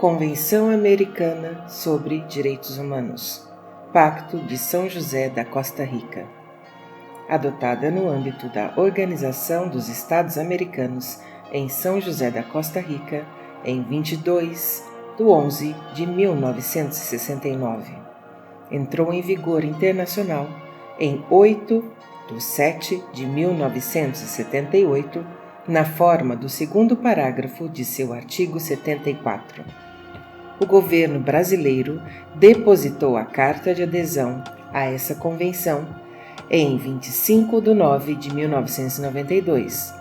Convenção Americana sobre Direitos Humanos, Pacto de São José da Costa Rica, adotada no âmbito da Organização dos Estados Americanos em São José da Costa Rica em 22/11/1969. Entrou em vigor internacional em 8/7/1978, na forma do segundo parágrafo de seu artigo 74. O governo brasileiro depositou a carta de adesão a essa convenção em 25/9/1992,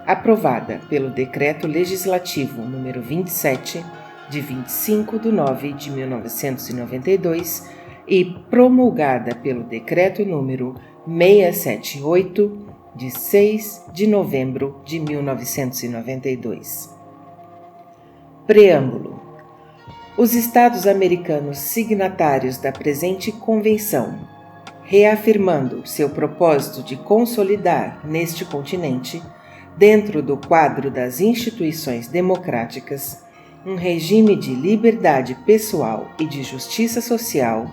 aprovada pelo Decreto Legislativo nº 27, de 25/9/1992, e promulgada pelo Decreto número 678, de 6 de novembro de 1992. Preâmbulo. Os Estados americanos signatários da presente convenção, reafirmando seu propósito de consolidar neste continente, dentro do quadro das instituições democráticas, um regime de liberdade pessoal e de justiça social,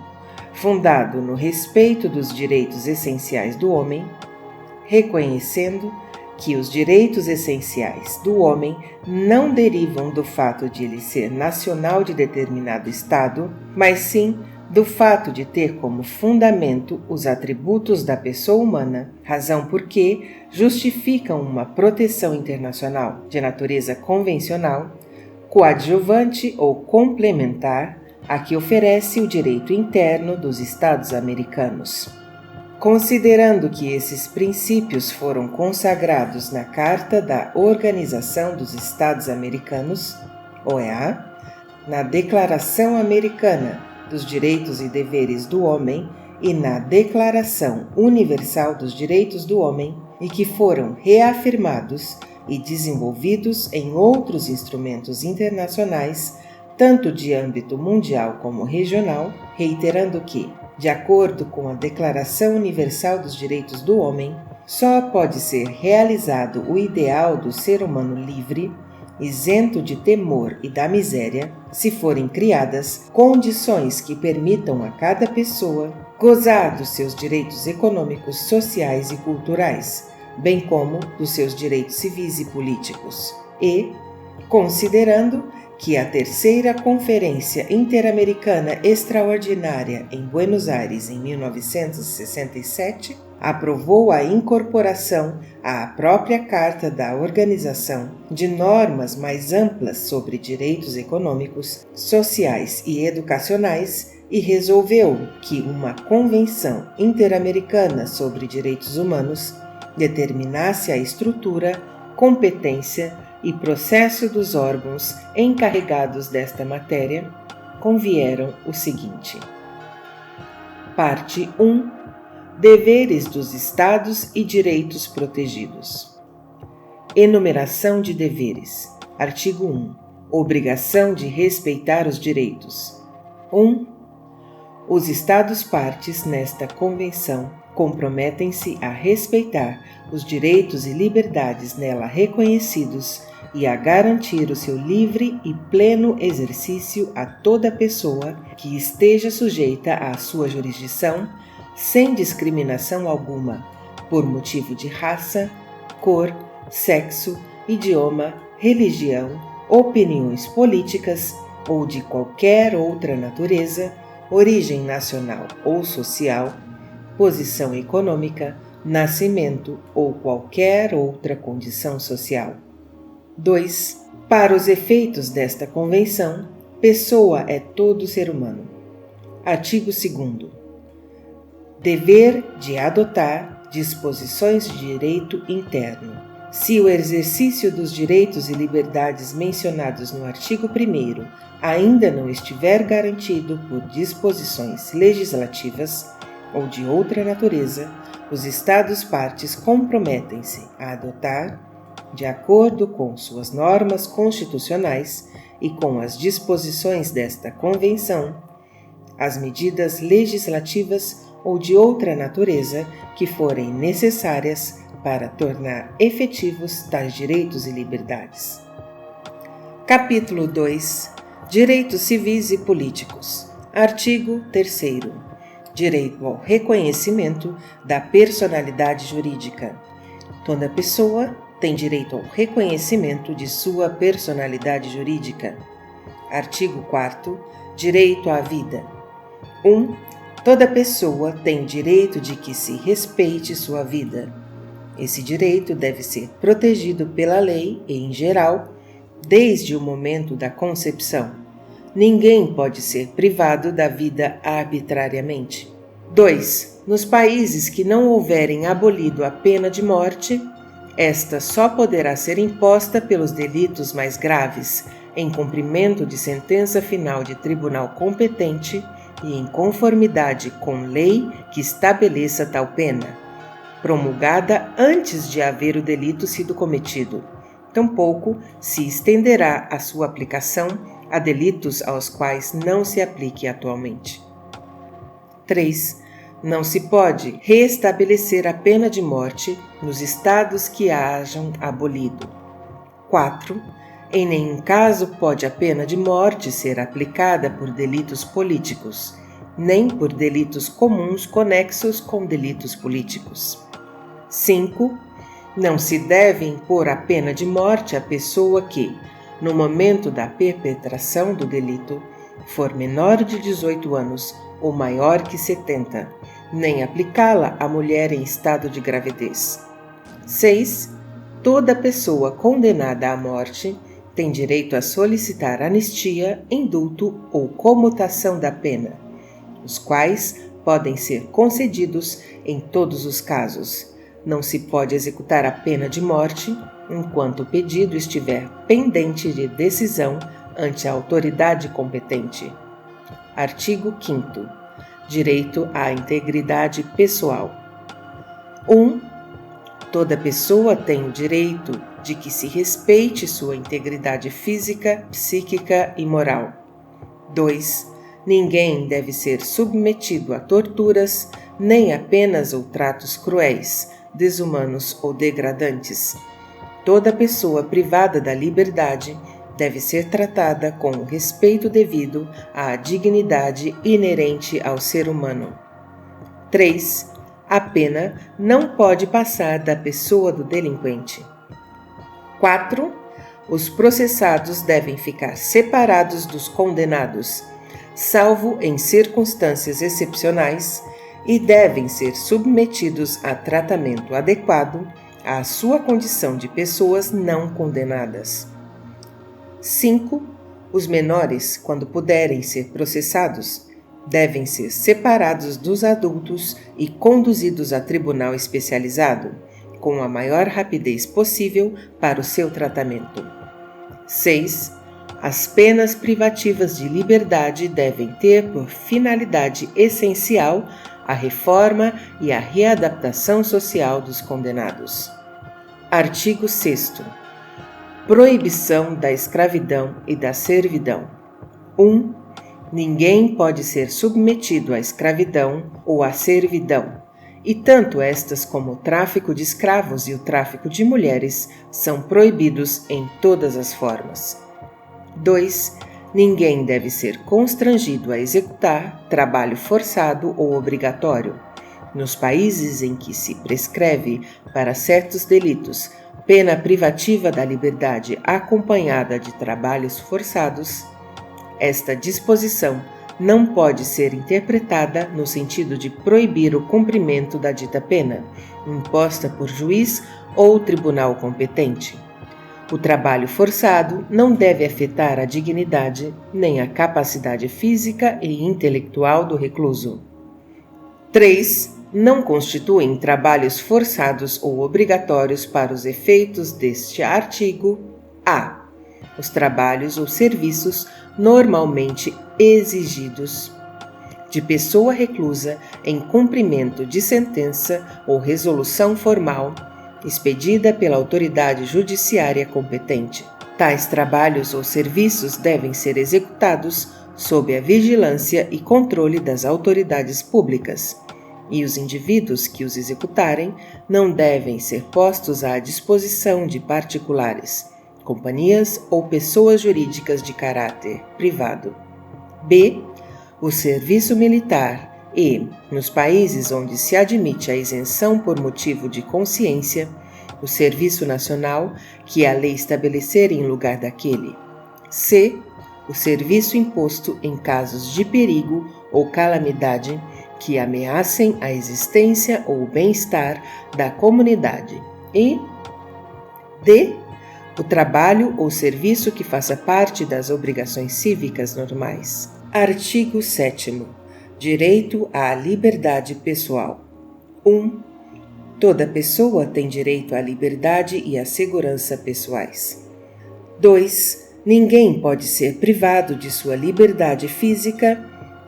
fundado no respeito dos direitos essenciais do homem, reconhecendo que os direitos essenciais do homem não derivam do fato de ele ser nacional de determinado Estado, mas sim do fato de ter como fundamento os atributos da pessoa humana, razão por que justificam uma proteção internacional de natureza convencional, coadjuvante ou complementar a que oferece o direito interno dos Estados americanos. Considerando que esses princípios foram consagrados na Carta da Organização dos Estados Americanos, OEA, na Declaração Americana dos Direitos e Deveres do Homem e na Declaração Universal dos Direitos do Homem, e que foram reafirmados e desenvolvidos em outros instrumentos internacionais, tanto de âmbito mundial como regional, reiterando que, de acordo com a Declaração Universal dos Direitos do Homem, só pode ser realizado o ideal do ser humano livre, isento de temor e da miséria, se forem criadas condições que permitam a cada pessoa gozar dos seus direitos econômicos, sociais e culturais, bem como dos seus direitos civis e políticos. E, considerando que a Terceira Conferência Interamericana Extraordinária em Buenos Aires, em 1967, aprovou a incorporação à própria Carta da Organização de normas mais amplas sobre direitos econômicos, sociais e educacionais e resolveu que uma Convenção Interamericana sobre Direitos Humanos determinasse a estrutura, competência e processo dos órgãos encarregados desta matéria, convieram o seguinte. Parte 1. Deveres dos Estados e direitos protegidos. Enumeração de deveres. Artigo 1. Obrigação de respeitar os direitos. 1. Os Estados partes nesta Convenção comprometem-se a respeitar os direitos e liberdades nela reconhecidos e a garantir o seu livre e pleno exercício a toda pessoa que esteja sujeita à sua jurisdição, sem discriminação alguma, por motivo de raça, cor, sexo, idioma, religião, opiniões políticas ou de qualquer outra natureza, origem nacional ou social, posição econômica, nascimento ou qualquer outra condição social. 2. Para os efeitos desta Convenção, pessoa é todo ser humano. Artigo 2º. Dever de adotar disposições de direito interno. Se o exercício dos direitos e liberdades mencionados no artigo 1º ainda não estiver garantido por disposições legislativas ou de outra natureza, os Estados partes comprometem-se a adotar, de acordo com suas normas constitucionais e com as disposições desta Convenção, as medidas legislativas ou de outra natureza que forem necessárias para tornar efetivos tais direitos e liberdades. Capítulo 2. Direitos civis e políticos. Artigo 3º. Direito ao reconhecimento da personalidade jurídica. Toda pessoa tem direito ao reconhecimento de sua personalidade jurídica. Artigo 4º. Direito à vida. 1. Toda pessoa tem direito de que se respeite sua vida. Esse direito deve ser protegido pela lei e, em geral, desde o momento da concepção. Ninguém pode ser privado da vida arbitrariamente. 2. Nos países que não houverem abolido a pena de morte, esta só poderá ser imposta pelos delitos mais graves, em cumprimento de sentença final de tribunal competente e em conformidade com lei que estabeleça tal pena, promulgada antes de haver o delito sido cometido. Tampouco se estenderá a sua aplicação a delitos aos quais não se aplique atualmente. 3. Não se pode reestabelecer a pena de morte nos estados que a hajam abolido. 4. Em nenhum caso pode a pena de morte ser aplicada por delitos políticos, nem por delitos comuns conexos com delitos políticos. 5. Não se deve impor a pena de morte à pessoa que, no momento da perpetração do delito, for menor de 18 anos ou maior que 70, nem aplicá-la à mulher em estado de gravidez. 6. Toda pessoa condenada à morte tem direito a solicitar anistia, indulto ou comutação da pena, os quais podem ser concedidos em todos os casos. Não se pode executar a pena de morte enquanto o pedido estiver pendente de decisão ante a autoridade competente. Artigo 5º. Direito à integridade pessoal. 1. Toda pessoa tem o direito de que se respeite sua integridade física, psíquica e moral. 2. Ninguém deve ser submetido a torturas, nem a penas ou tratos cruéis, desumanos ou degradantes. Toda pessoa privada da liberdade deve ser tratada com o respeito devido à dignidade inerente ao ser humano. 3. A pena não pode passar da pessoa do delinquente. 4. Os processados devem ficar separados dos condenados, salvo em circunstâncias excepcionais, e devem ser submetidos a tratamento adequado à sua condição de pessoas não condenadas. 5. Os menores, quando puderem ser processados, devem ser separados dos adultos e conduzidos a tribunal especializado, com a maior rapidez possível para o seu tratamento. 6. As penas privativas de liberdade devem ter por finalidade essencial a reforma e a readaptação social dos condenados. Artigo 6º. Proibição da escravidão e da servidão. 1. Ninguém pode ser submetido à escravidão ou à servidão, e tanto estas como o tráfico de escravos e o tráfico de mulheres são proibidos em todas as formas. 2. Ninguém deve ser constrangido a executar trabalho forçado ou obrigatório. Nos países em que se prescreve para certos delitos pena privativa da liberdade acompanhada de trabalhos forçados, esta disposição não pode ser interpretada no sentido de proibir o cumprimento da dita pena, imposta por juiz ou tribunal competente. O trabalho forçado não deve afetar a dignidade nem a capacidade física e intelectual do recluso. 3. Não constituem trabalhos forçados ou obrigatórios para os efeitos deste artigo a. Os trabalhos ou serviços normalmente exigidos de pessoa reclusa em cumprimento de sentença ou resolução formal expedida pela autoridade judiciária competente. Tais trabalhos ou serviços devem ser executados sob a vigilância e controle das autoridades públicas, e os indivíduos que os executarem não devem ser postos à disposição de particulares, companhias ou pessoas jurídicas de caráter privado. B. O serviço militar e, nos países onde se admite a isenção por motivo de consciência, o serviço nacional que a lei estabelecer em lugar daquele. C. O serviço imposto em casos de perigo ou calamidade que ameacem a existência ou o bem-estar da comunidade. E D. O trabalho ou serviço que faça parte das obrigações cívicas normais. Artigo 7º. Direito à liberdade pessoal. 1. Toda pessoa tem direito à liberdade e à segurança pessoais. 2. Ninguém pode ser privado de sua liberdade física,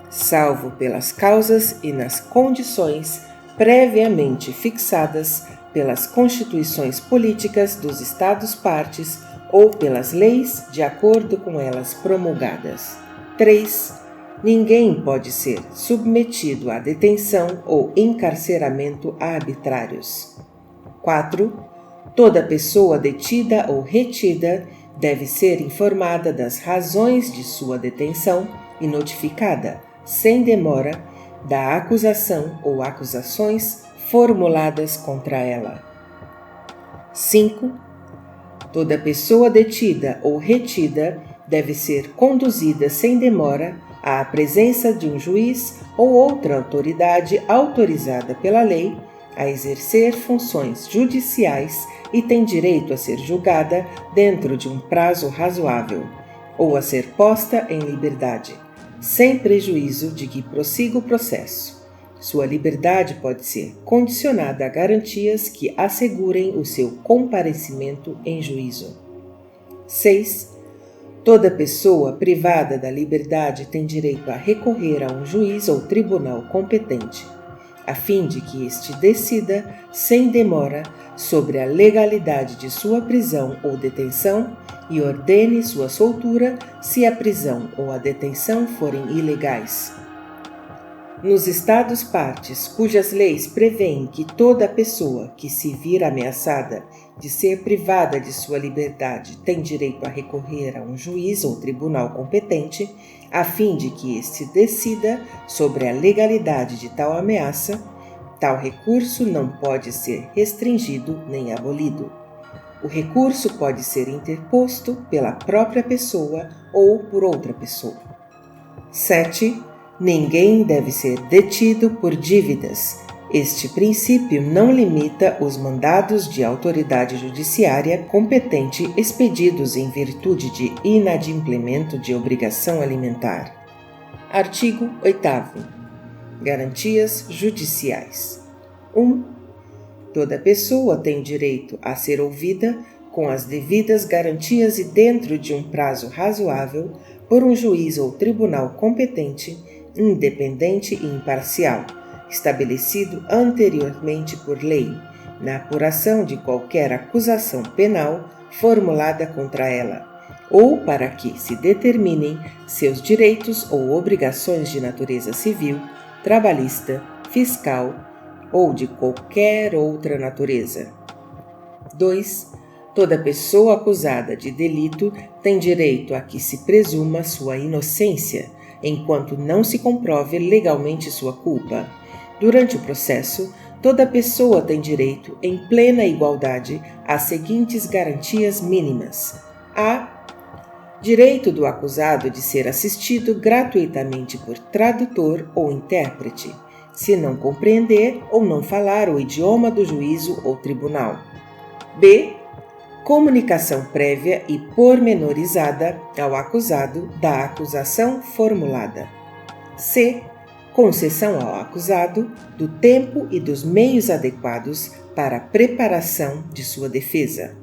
salvo pelas causas e nas condições previamente fixadas pelas constituições políticas dos Estados-partes ou pelas leis de acordo com elas promulgadas. 3. Ninguém pode ser submetido à detenção ou encarceramento arbitrários. 4. Toda pessoa detida ou retida deve ser informada das razões de sua detenção e notificada, sem demora, da acusação ou acusações formuladas contra ela. 5. Toda pessoa detida ou retida deve ser conduzida sem demora à presença de um juiz ou outra autoridade autorizada pela lei a exercer funções judiciais e tem direito a ser julgada dentro de um prazo razoável, ou a ser posta em liberdade, sem prejuízo de que prossiga o processo. Sua liberdade pode ser condicionada a garantias que assegurem o seu comparecimento em juízo. 6. Toda pessoa privada da liberdade tem direito a recorrer a um juiz ou tribunal competente, a fim de que este decida, sem demora, sobre a legalidade de sua prisão ou detenção e ordene sua soltura se a prisão ou a detenção forem ilegais. Nos Estados-partes, cujas leis prevêem que toda pessoa que se vir ameaçada de ser privada de sua liberdade tem direito a recorrer a um juiz ou tribunal competente, a fim de que este decida sobre a legalidade de tal ameaça, tal recurso não pode ser restringido nem abolido. O recurso pode ser interposto pela própria pessoa ou por outra pessoa. 7. Ninguém deve ser detido por dívidas. Este princípio não limita os mandados de autoridade judiciária competente expedidos em virtude de inadimplemento de obrigação alimentar. Artigo 8º. Garantias judiciais. 1. Toda pessoa tem direito a ser ouvida com as devidas garantias e dentro de um prazo razoável por um juiz ou tribunal competente, independente e imparcial, estabelecido anteriormente por lei, na apuração de qualquer acusação penal formulada contra ela, ou para que se determinem seus direitos ou obrigações de natureza civil, trabalhista, fiscal ou de qualquer outra natureza. 2. Toda pessoa acusada de delito tem direito a que se presuma sua inocência, enquanto não se comprove legalmente sua culpa. Durante o processo, toda pessoa tem direito, em plena igualdade, às seguintes garantias mínimas: a. Direito do acusado de ser assistido gratuitamente por tradutor ou intérprete, se não compreender ou não falar o idioma do juízo ou tribunal. B. Comunicação prévia e pormenorizada ao acusado da acusação formulada. C. Concessão ao acusado do tempo e dos meios adequados para a preparação de sua defesa.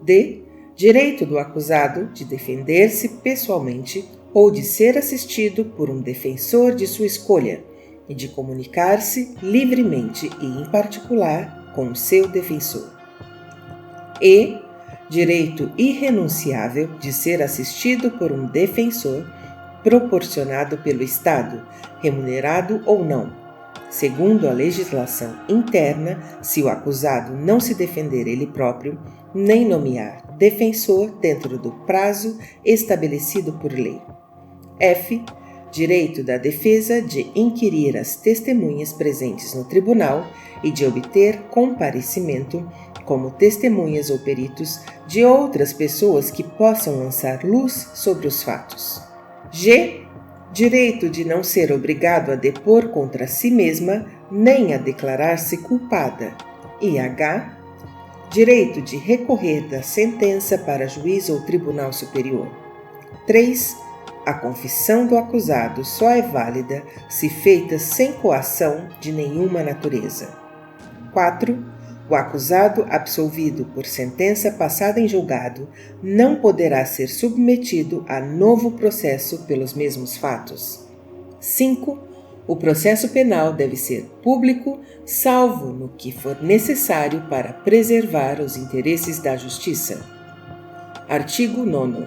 D. Direito do acusado de defender-se pessoalmente ou de ser assistido por um defensor de sua escolha e de comunicar-se livremente e em particular com o seu defensor. E. Direito irrenunciável de ser assistido por um defensor proporcionado pelo Estado, remunerado ou não, segundo a legislação interna, se o acusado não se defender ele próprio, nem nomear defensor dentro do prazo estabelecido por lei. F. Direito da defesa de inquirir as testemunhas presentes no tribunal e de obter comparecimento como testemunhas ou peritos de outras pessoas que possam lançar luz sobre os fatos. G. Direito de não ser obrigado a depor contra si mesma nem a declarar-se culpada. E H. Direito de recorrer da sentença para juiz ou tribunal superior. 3. A confissão do acusado só é válida se feita sem coação de nenhuma natureza. 4. O acusado absolvido por sentença passada em julgado não poderá ser submetido a novo processo pelos mesmos fatos. 5. O processo penal deve ser público, salvo no que for necessário para preservar os interesses da justiça. Artigo 9º.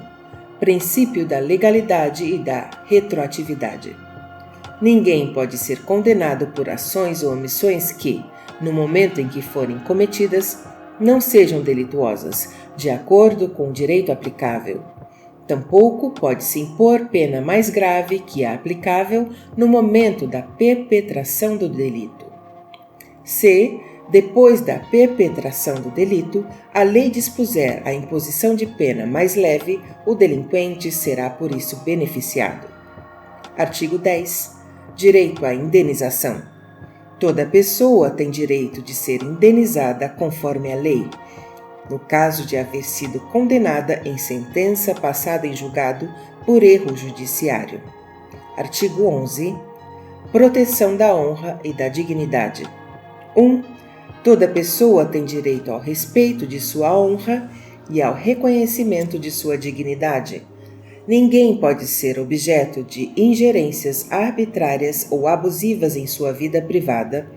Princípio da legalidade e da retroatividade. Ninguém pode ser condenado por ações ou omissões que, no momento em que forem cometidas, não sejam delituosas, de acordo com o direito aplicável. Tampouco pode-se impor pena mais grave que a aplicável no momento da perpetração do delito. C. Depois da perpetração do delito, a lei dispuser a imposição de pena mais leve, o delinquente será por isso beneficiado. Artigo 10. Direito à indenização. Toda pessoa tem direito de ser indenizada conforme a lei, no caso de haver sido condenada em sentença passada em julgado por erro judiciário. Artigo 11. Proteção da honra e da dignidade. 1. Toda pessoa tem direito ao respeito de sua honra e ao reconhecimento de sua dignidade. Ninguém pode ser objeto de ingerências arbitrárias ou abusivas em sua vida privada,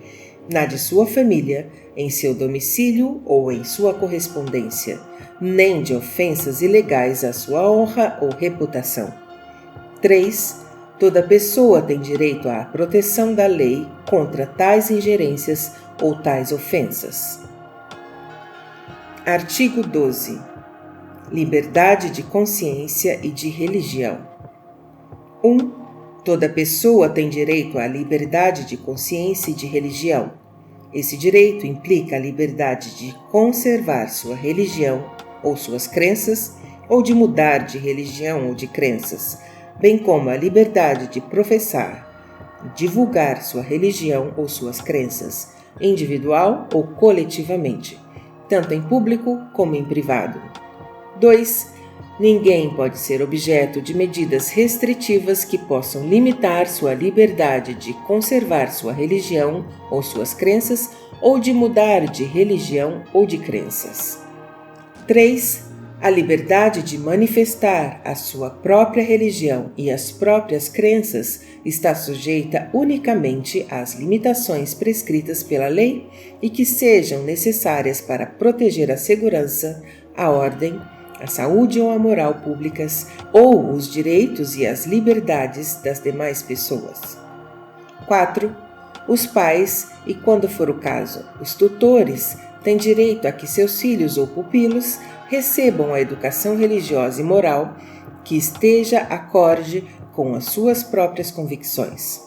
na de sua família, em seu domicílio ou em sua correspondência, nem de ofensas ilegais à sua honra ou reputação. 3. Toda pessoa tem direito à proteção da lei contra tais ingerências ou tais ofensas. Artigo 12. Liberdade de consciência e de religião. 1. Toda pessoa tem direito à liberdade de consciência e de religião. Esse direito implica a liberdade de conservar sua religião ou suas crenças, ou de mudar de religião ou de crenças, bem como a liberdade de professar e divulgar sua religião ou suas crenças, individual ou coletivamente, tanto em público como em privado. 2. Ninguém pode ser objeto de medidas restritivas que possam limitar sua liberdade de conservar sua religião ou suas crenças, ou de mudar de religião ou de crenças. 3. A liberdade de manifestar a sua própria religião e as próprias crenças está sujeita unicamente às limitações prescritas pela lei e que sejam necessárias para proteger a segurança, a ordem, a saúde ou a moral públicas ou os direitos e as liberdades das demais pessoas. 4. Os pais e, quando for o caso, os tutores têm direito a que seus filhos ou pupilos recebam a educação religiosa e moral que esteja acorde com as suas próprias convicções.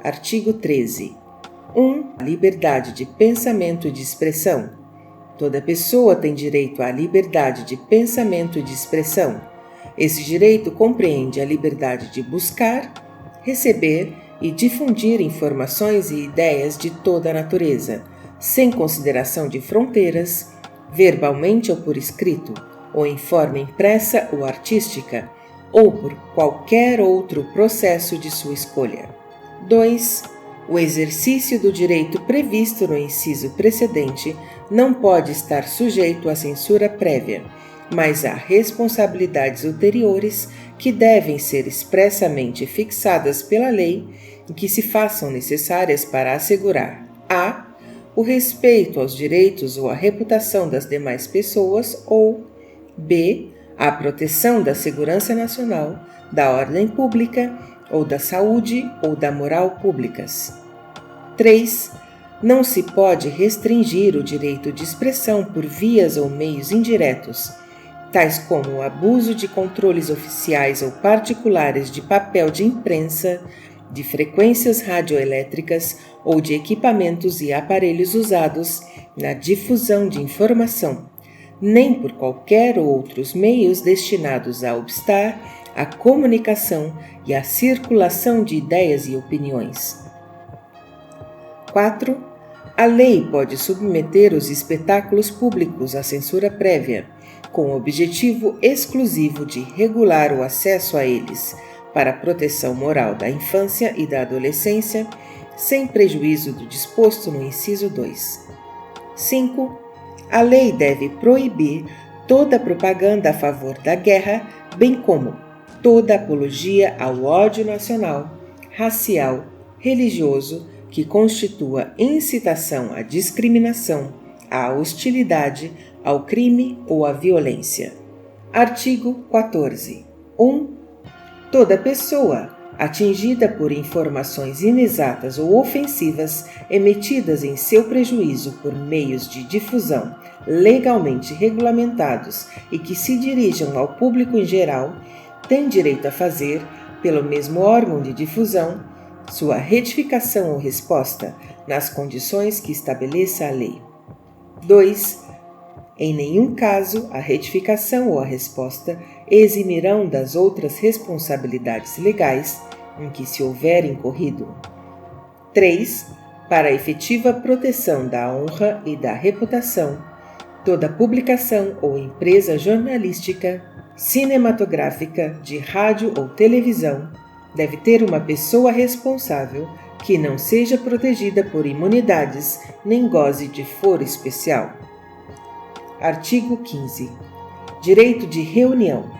Artigo 13. 1. A liberdade de pensamento e de expressão. Toda pessoa tem direito à liberdade de pensamento e de expressão. Esse direito compreende a liberdade de buscar, receber e difundir informações e ideias de toda a natureza, sem consideração de fronteiras, verbalmente ou por escrito, ou em forma impressa ou artística, ou por qualquer outro processo de sua escolha. 2. O exercício do direito previsto no inciso precedente não pode estar sujeito à censura prévia, mas a responsabilidades ulteriores que devem ser expressamente fixadas pela lei e que se façam necessárias para assegurar a. O respeito aos direitos ou à reputação das demais pessoas ou b. A proteção da segurança nacional, da ordem pública ou da saúde ou da moral públicas. 3. Não se pode restringir o direito de expressão por vias ou meios indiretos, tais como o abuso de controles oficiais ou particulares de papel de imprensa, de frequências radioelétricas ou de equipamentos e aparelhos usados na difusão de informação, nem por qualquer outros meios destinados a obstar a comunicação e a circulação de ideias e opiniões. 4. A lei pode submeter os espetáculos públicos à censura prévia, com o objetivo exclusivo de regular o acesso a eles, para a proteção moral da infância e da adolescência, sem prejuízo do disposto no inciso 2. 5. A lei deve proibir toda propaganda a favor da guerra, bem como toda apologia ao ódio nacional, racial, religioso, que constitua incitação à discriminação, à hostilidade, ao crime ou à violência. Artigo 14. 1. Toda pessoa atingida por informações inexatas ou ofensivas emitidas em seu prejuízo por meios de difusão legalmente regulamentados e que se dirijam ao público em geral, tem direito a fazer, pelo mesmo órgão de difusão, sua retificação ou resposta nas condições que estabeleça a lei. 2. Em nenhum caso, a retificação ou a resposta eximirão das outras responsabilidades legais em que se houver incorrido. 3. Para a efetiva proteção da honra e da reputação, toda publicação ou empresa jornalística, cinematográfica, de rádio ou televisão deve ter uma pessoa responsável que não seja protegida por imunidades nem goze de foro especial. Artigo 15. Direito de reunião.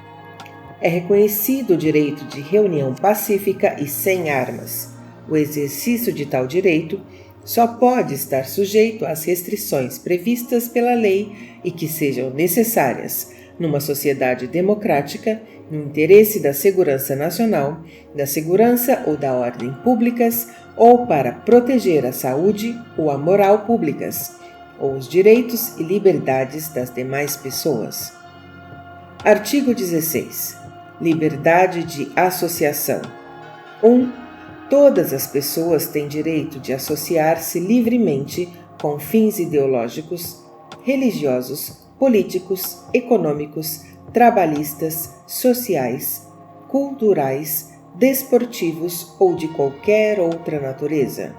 É reconhecido o direito de reunião pacífica e sem armas. O exercício de tal direito só pode estar sujeito às restrições previstas pela lei e que sejam necessárias, numa sociedade democrática, no interesse da segurança nacional, da segurança ou da ordem públicas, ou para proteger a saúde ou a moral públicas, ou os direitos e liberdades das demais pessoas. Artigo 16. Liberdade de associação. 1. Todas as pessoas têm direito de associar-se livremente com fins ideológicos, religiosos, políticos, econômicos, trabalhistas, sociais, culturais, desportivos ou de qualquer outra natureza.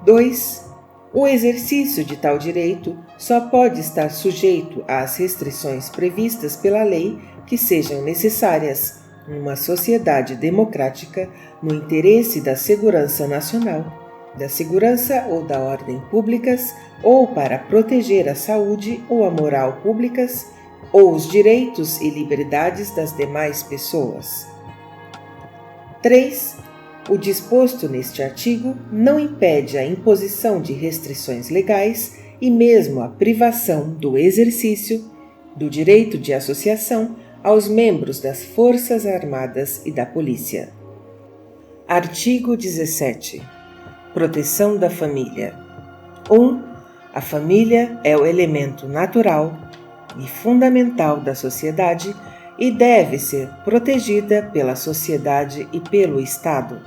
2. O exercício de tal direito só pode estar sujeito às restrições previstas pela lei que sejam necessárias, numa sociedade democrática, no interesse da segurança nacional, da segurança ou da ordem públicas, ou para proteger a saúde ou a moral públicas, ou os direitos e liberdades das demais pessoas. 3. O disposto neste artigo não impede a imposição de restrições legais e mesmo a privação do exercício do direito de associação aos membros das Forças Armadas e da Polícia. Artigo 17. Proteção da família. 1. A família é o elemento natural e fundamental da sociedade e deve ser protegida pela sociedade e pelo Estado.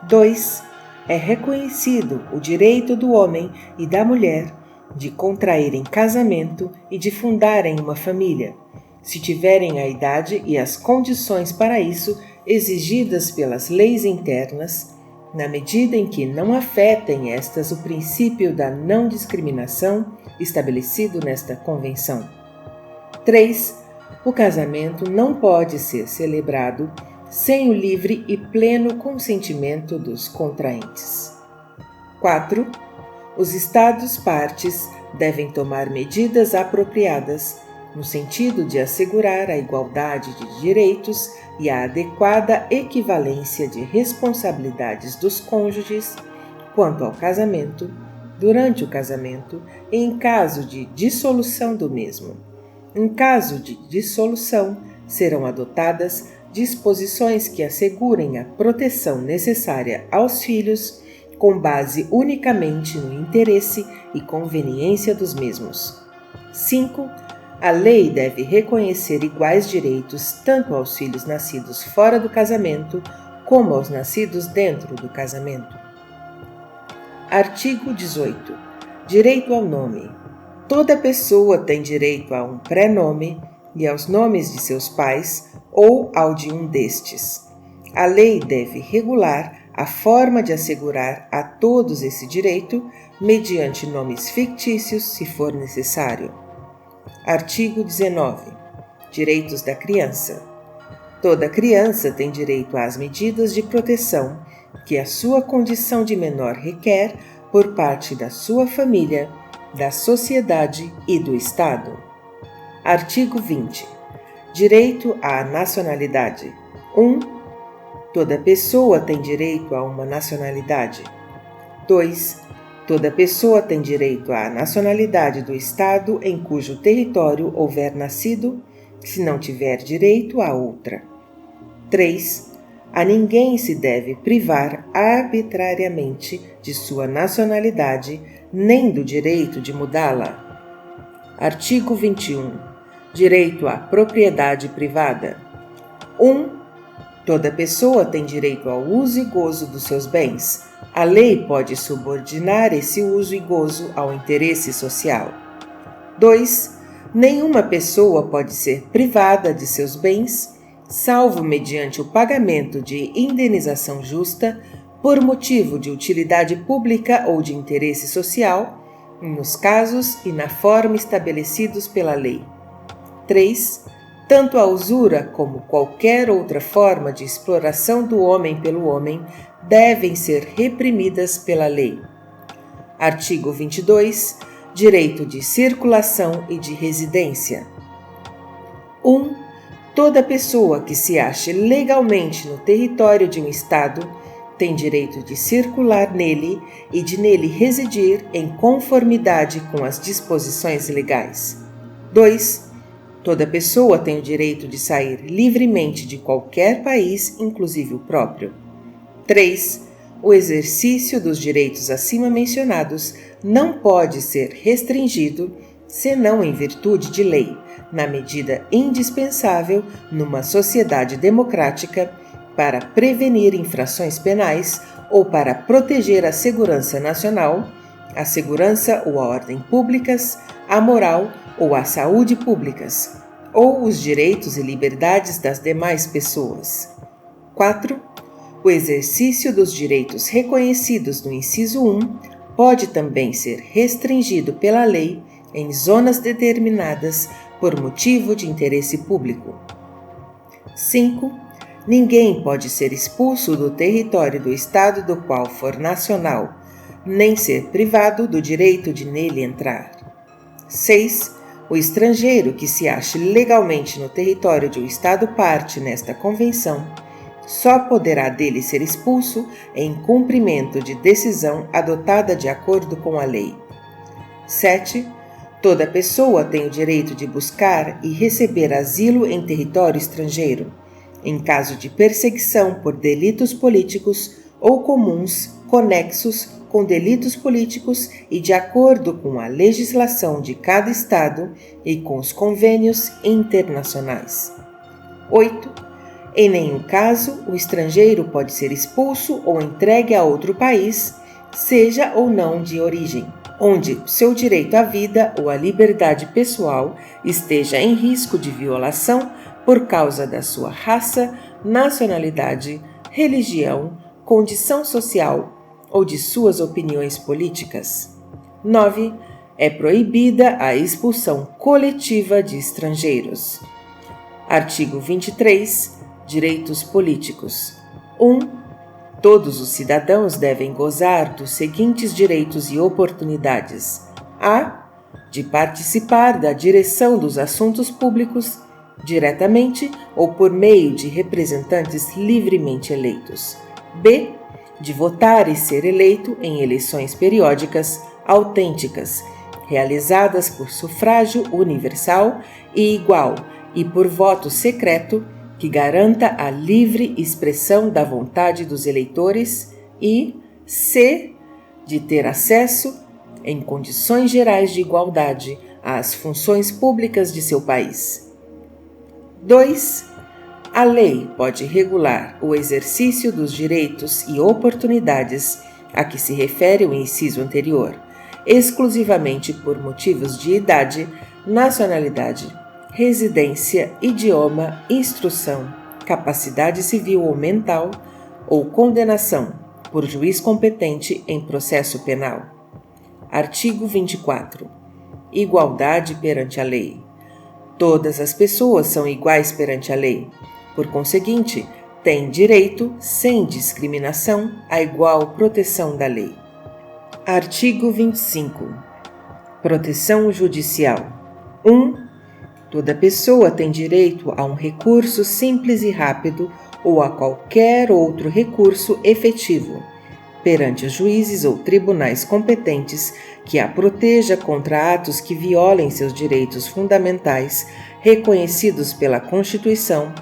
2. É reconhecido o direito do homem e da mulher de contraírem casamento e de fundarem uma família, se tiverem a idade e as condições para isso exigidas pelas leis internas, na medida em que não afetem estas o princípio da não discriminação estabelecido nesta Convenção. 3. O casamento não pode ser celebrado sem o livre e pleno consentimento dos contraentes. 4. Os Estados-partes devem tomar medidas apropriadas no sentido de assegurar a igualdade de direitos e a adequada equivalência de responsabilidades dos cônjuges quanto ao casamento, durante o casamento e em caso de dissolução do mesmo. Em caso de dissolução, serão adotadas disposições que assegurem a proteção necessária aos filhos, com base unicamente no interesse e conveniência dos mesmos. 5. A lei deve reconhecer iguais direitos tanto aos filhos nascidos fora do casamento como aos nascidos dentro do casamento. Artigo 18. Direito ao nome. Toda pessoa tem direito a um pré-nome e aos nomes de seus pais ou ao de um destes. A lei deve regular a forma de assegurar a todos esse direito mediante nomes fictícios, se for necessário. Artigo 19. Direitos da criança. Toda criança tem direito às medidas de proteção que a sua condição de menor requer por parte da sua família, da sociedade e do Estado. Artigo 20. Direito à nacionalidade. 1. Toda pessoa tem direito a uma nacionalidade. 2. Toda pessoa tem direito à nacionalidade do Estado em cujo território houver nascido, se não tiver direito a outra. 3. A ninguém se deve privar arbitrariamente de sua nacionalidade, nem do direito de mudá-la. Artigo 21. Direito à propriedade privada. 1. Toda pessoa tem direito ao uso e gozo dos seus bens. A lei pode subordinar esse uso e gozo ao interesse social. 2. Nenhuma pessoa pode ser privada de seus bens, salvo mediante o pagamento de indenização justa, por motivo de utilidade pública ou de interesse social, nos casos e na forma estabelecidos pela lei. 3. Tanto a usura como qualquer outra forma de exploração do homem pelo homem devem ser reprimidas pela lei. Artigo 22. Direito de circulação e de residência. 1. Toda pessoa que se ache legalmente no território de um Estado tem direito de circular nele e de nele residir em conformidade com as disposições legais. 2. Toda pessoa tem o direito de sair livremente de qualquer país, inclusive o próprio. 3. O exercício dos direitos acima mencionados não pode ser restringido, senão em virtude de lei, na medida indispensável numa sociedade democrática para prevenir infrações penais ou para proteger a segurança nacional, a segurança ou a ordem públicas, a moral ou a saúde públicas, ou os direitos e liberdades das demais pessoas. 4. O exercício dos direitos reconhecidos no inciso 1 pode também ser restringido pela lei em zonas determinadas por motivo de interesse público. 5. Ninguém pode ser expulso do território do Estado do qual for nacional, nem ser privado do direito de nele entrar. 6. O estrangeiro que se ache legalmente no território de um Estado parte nesta Convenção só poderá dele ser expulso em cumprimento de decisão adotada de acordo com a lei. 7. Toda pessoa tem o direito de buscar e receber asilo em território estrangeiro, em caso de perseguição por delitos políticos ou comuns conexos com delitos políticos e de acordo com a legislação de cada Estado e com os convênios internacionais. 8. Em nenhum caso, o estrangeiro pode ser expulso ou entregue a outro país, seja ou não de origem, onde seu direito à vida ou à liberdade pessoal esteja em risco de violação por causa da sua raça, nacionalidade, religião, condição social ou de suas opiniões políticas. 9. É proibida a expulsão coletiva de estrangeiros. Artigo 23. Direitos políticos. 1. Todos os cidadãos devem gozar dos seguintes direitos e oportunidades: a. De participar da direção dos assuntos públicos, diretamente ou por meio de representantes livremente eleitos. b. De votar e ser eleito em eleições periódicas autênticas, realizadas por sufrágio universal e igual e por voto secreto, que garanta a livre expressão da vontade dos eleitores e c. De ter acesso, em condições gerais de igualdade, às funções públicas de seu país. 2. A lei pode regular o exercício dos direitos e oportunidades a que se refere o inciso anterior, exclusivamente por motivos de idade, nacionalidade, residência, idioma, instrução, capacidade civil ou mental ou condenação por juiz competente em processo penal. Artigo 24. Igualdade perante a lei. Todas as pessoas são iguais perante a lei. Por conseguinte, têm direito, sem discriminação, à igual proteção da lei. Artigo 25. Proteção judicial. 1. Toda pessoa tem direito a um recurso simples e rápido ou a qualquer outro recurso efetivo perante os juízes ou tribunais competentes que a proteja contra atos que violem seus direitos fundamentais reconhecidos pela Constituição,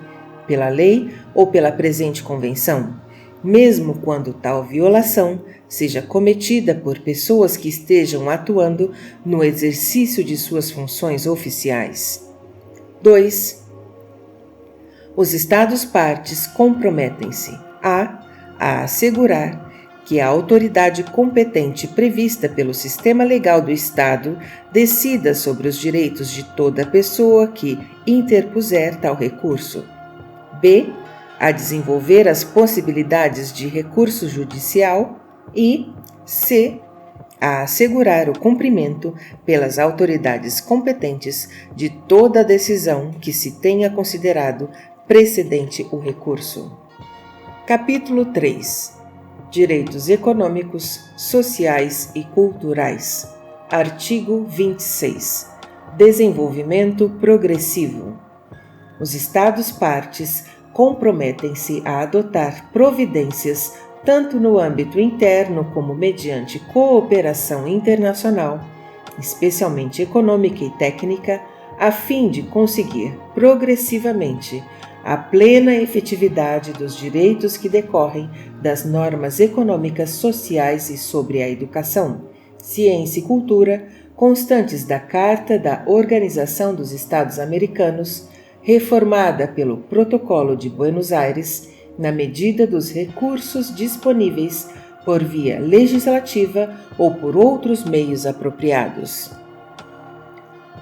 pela lei ou pela presente convenção, mesmo quando tal violação seja cometida por pessoas que estejam atuando no exercício de suas funções oficiais. 2. Os Estados-partes comprometem-se a assegurar que a autoridade competente prevista pelo sistema legal do Estado decida sobre os direitos de toda pessoa que interpuser tal recurso. B. A desenvolver as possibilidades de recurso judicial. E C. A assegurar o cumprimento pelas autoridades competentes de toda decisão que se tenha considerado precedente o recurso. Capítulo 3. Direitos econômicos, sociais e culturais. Artigo 26. Desenvolvimento progressivo. Os Estados-partes comprometem-se a adotar providências tanto no âmbito interno como mediante cooperação internacional, especialmente econômica e técnica, a fim de conseguir progressivamente a plena efetividade dos direitos que decorrem das normas econômicas, sociais e sobre a educação, ciência e cultura constantes da Carta da Organização dos Estados Americanos, reformada pelo Protocolo de Buenos Aires, na medida dos recursos disponíveis por via legislativa ou por outros meios apropriados.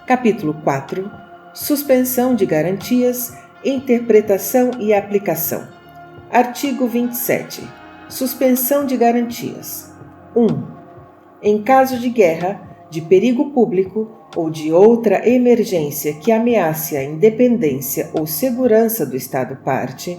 Capítulo 4. Suspensão de garantias, interpretação e aplicação. Artigo 27. Suspensão de garantias. 1. Em caso de guerra, de perigo público ou de outra emergência que ameace a independência ou segurança do Estado-parte,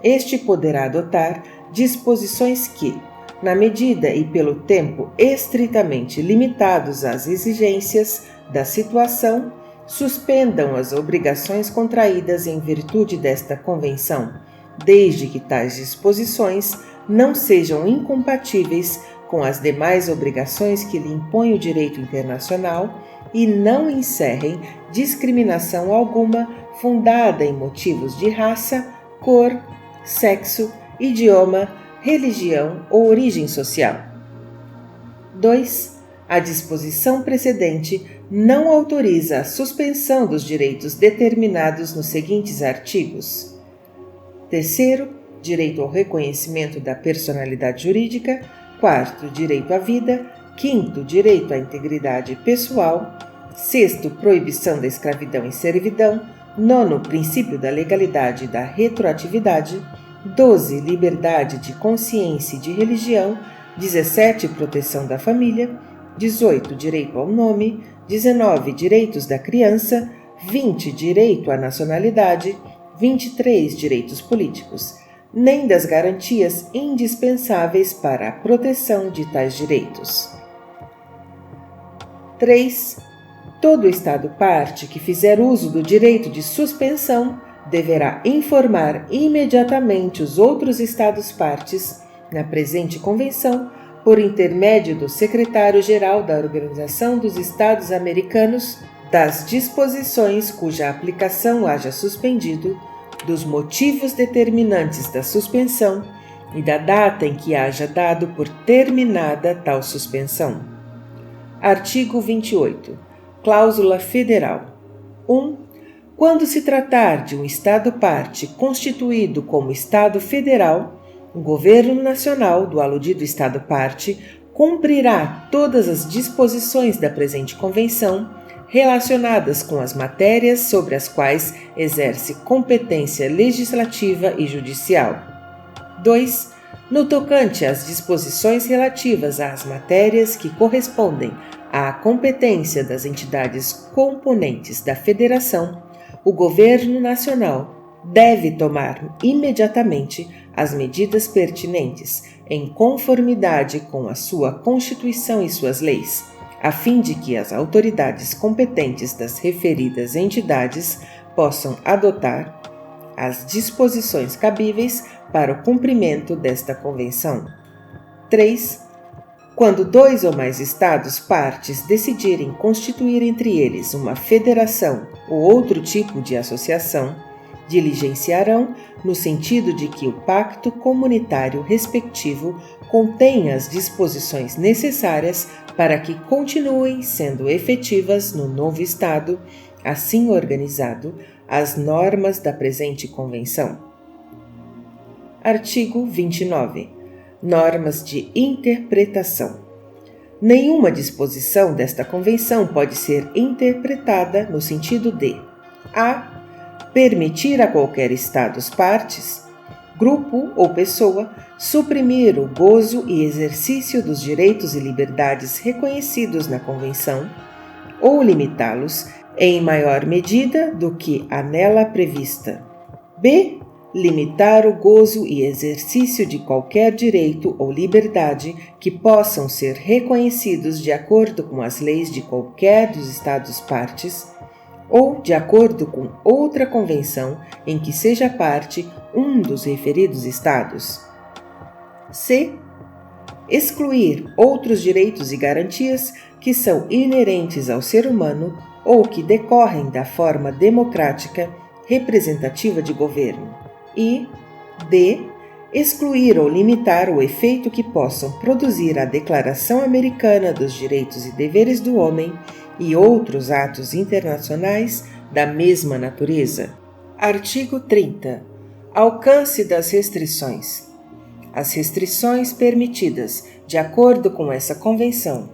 este poderá adotar disposições que, na medida e pelo tempo estritamente limitados às exigências da situação, suspendam as obrigações contraídas em virtude desta Convenção, desde que tais disposições não sejam incompatíveis com as demais obrigações que lhe impõe o direito internacional e não encerrem discriminação alguma fundada em motivos de raça, cor, sexo, idioma, religião ou origem social. 2. A disposição precedente não autoriza a suspensão dos direitos determinados nos seguintes artigos. 3º, direito ao reconhecimento da personalidade jurídica. 4º, direito à vida. 5º, direito à integridade pessoal. 6º, proibição da escravidão e servidão. 9º, princípio da legalidade e da retroatividade. 12, liberdade de consciência e de religião. 17, proteção da família. 18, direito ao nome. 19, direitos da criança. 20, direito à nacionalidade. 23, direitos políticos, nem das garantias indispensáveis para a proteção de tais direitos. 3. Todo Estado-parte que fizer uso do direito de suspensão deverá informar imediatamente os outros Estados-partes, na presente Convenção, por intermédio do Secretário-Geral da Organização dos Estados Americanos, das disposições cuja aplicação haja suspendido, dos motivos determinantes da suspensão e da data em que haja dado por terminada tal suspensão. Artigo 28. Cláusula federal. 1. Quando se tratar de um Estado-parte constituído como Estado federal, o governo nacional do aludido Estado-parte cumprirá todas as disposições da presente Convenção relacionadas com as matérias sobre as quais exerce competência legislativa e judicial. 2. No tocante às disposições relativas às matérias que correspondem à competência das entidades componentes da Federação, o Governo Nacional deve tomar imediatamente as medidas pertinentes, em conformidade com a sua Constituição e suas leis, a fim de que as autoridades competentes das referidas entidades possam adotar as disposições cabíveis para o cumprimento desta Convenção. 3. Quando 2 ou mais Estados-partes decidirem constituir entre eles uma federação ou outro tipo de associação, diligenciarão no sentido de que o pacto comunitário respectivo contenha as disposições necessárias para que continuem sendo efetivas no novo Estado, assim organizado, as normas da presente Convenção. Artigo 29. Normas de interpretação. Nenhuma disposição desta Convenção pode ser interpretada no sentido de: a. Permitir a qualquer Estados-partes, grupo ou pessoa suprimir o gozo e exercício dos direitos e liberdades reconhecidos na Convenção, ou limitá-los em maior medida do que a nela prevista. B. Limitar o gozo e exercício de qualquer direito ou liberdade que possam ser reconhecidos de acordo com as leis de qualquer dos Estados-partes, ou de acordo com outra convenção em que seja parte um dos referidos Estados. C. Excluir outros direitos e garantias que são inerentes ao ser humano ou que decorrem da forma democrática representativa de governo. E D. Excluir ou limitar o efeito que possam produzir a Declaração Americana dos Direitos e Deveres do Homem e outros atos internacionais da mesma natureza. Artigo 30. Alcance das restrições. As restrições permitidas, de acordo com essa Convenção,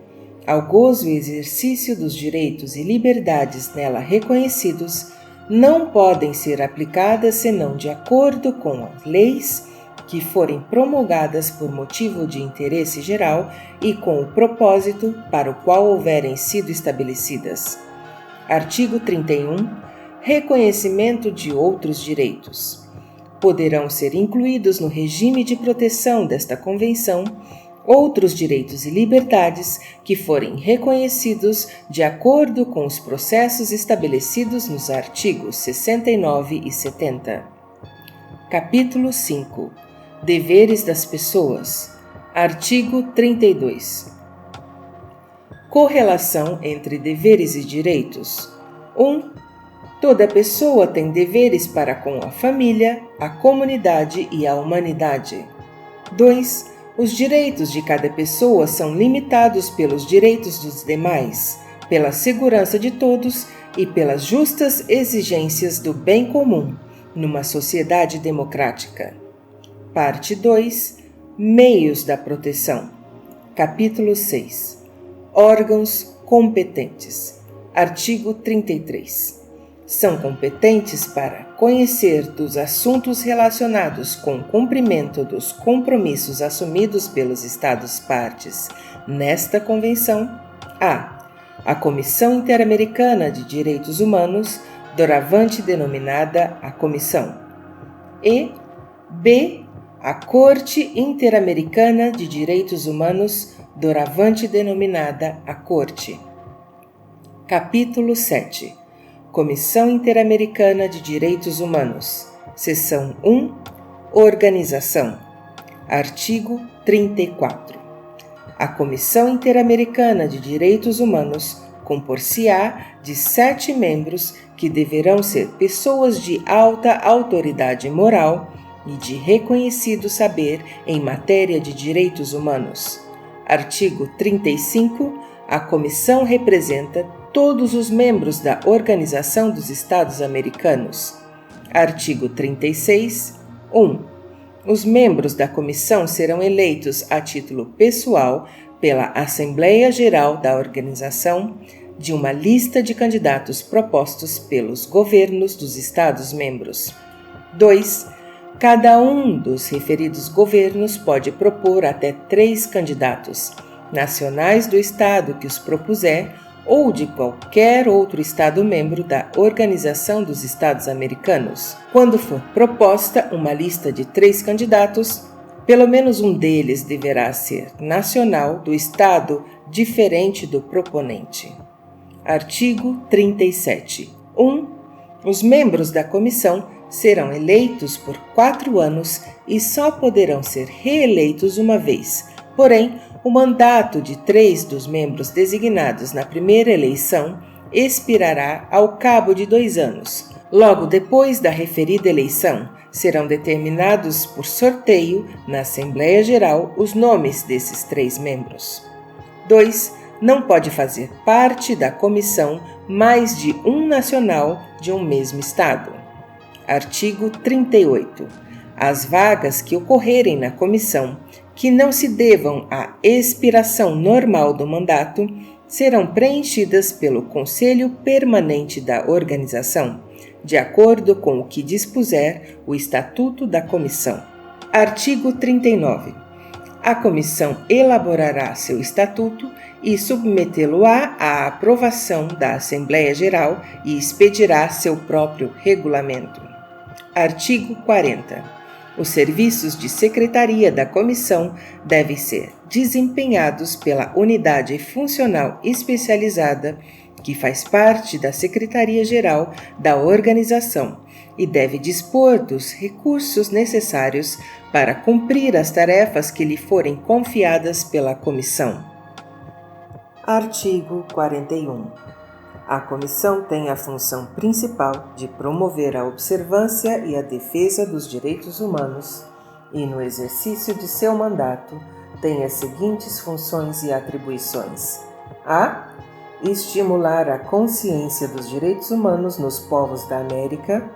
ao gozo e exercício dos direitos e liberdades nela reconhecidos, não podem ser aplicadas senão de acordo com as leis que forem promulgadas por motivo de interesse geral e com o propósito para o qual houverem sido estabelecidas. Artigo 31. Reconhecimento de outros direitos. Poderão ser incluídos no regime de proteção desta Convenção outros direitos e liberdades que forem reconhecidos de acordo com os processos estabelecidos nos artigos 69 e 70. Capítulo 5. Deveres das pessoas. Artigo 32. Correlação entre deveres e direitos. 1. Toda pessoa tem deveres para com a família, a comunidade e a humanidade. 2. Os direitos de cada pessoa são limitados pelos direitos dos demais, pela segurança de todos e pelas justas exigências do bem comum, numa sociedade democrática. Parte 2. Meios da proteção. Capítulo 6. Órgãos competentes. Artigo 33. São competentes para conhecer dos assuntos relacionados com o cumprimento dos compromissos assumidos pelos Estados-partes nesta Convenção: a Comissão Interamericana de Direitos Humanos, doravante denominada a Comissão, e b. A Corte Interamericana de Direitos Humanos, doravante denominada a Corte. Capítulo 7. Comissão Interamericana de Direitos Humanos. Seção 1. Organização. Artigo 34. A Comissão Interamericana de Direitos Humanos compor-se-á de 7 membros que deverão ser pessoas de alta autoridade moral e de reconhecido saber em matéria de direitos humanos. Artigo 35. A Comissão representa todos os membros da Organização dos Estados Americanos. Artigo 36. 1. Os membros da comissão serão eleitos a título pessoal pela Assembleia Geral da Organização de uma lista de candidatos propostos pelos governos dos Estados-membros. 2. Cada um dos referidos governos pode propor até 3 candidatos, nacionais do Estado que os propuser ou de qualquer outro Estado-membro da Organização dos Estados Americanos. Quando for proposta uma lista de 3 candidatos, pelo menos um deles deverá ser nacional do Estado diferente do proponente. Artigo 37. 1. Os membros da comissão serão eleitos por 4 anos e só poderão ser reeleitos uma vez. Porém, o mandato de 3 dos membros designados na primeira eleição expirará ao cabo de 2 anos. Logo depois da referida eleição, serão determinados por sorteio na Assembleia Geral os nomes desses 3 membros. 2. Não pode fazer parte da comissão mais de um nacional de um mesmo Estado. Artigo 38. As vagas que ocorrerem na comissão que não se devam à expiração normal do mandato serão preenchidas pelo Conselho Permanente da Organização, de acordo com o que dispuser o Estatuto da Comissão. Artigo 39. A Comissão elaborará seu Estatuto e submetê-lo-á à aprovação da Assembleia Geral e expedirá seu próprio regulamento. Artigo 40. Os serviços de secretaria da comissão devem ser desempenhados pela unidade funcional especializada que faz parte da Secretaria-Geral da organização e deve dispor dos recursos necessários para cumprir as tarefas que lhe forem confiadas pela comissão. Artigo 41. A comissão tem a função principal de promover a observância e a defesa dos direitos humanos e, no exercício de seu mandato, tem as seguintes funções e atribuições: a. Estimular a consciência dos direitos humanos nos povos da América.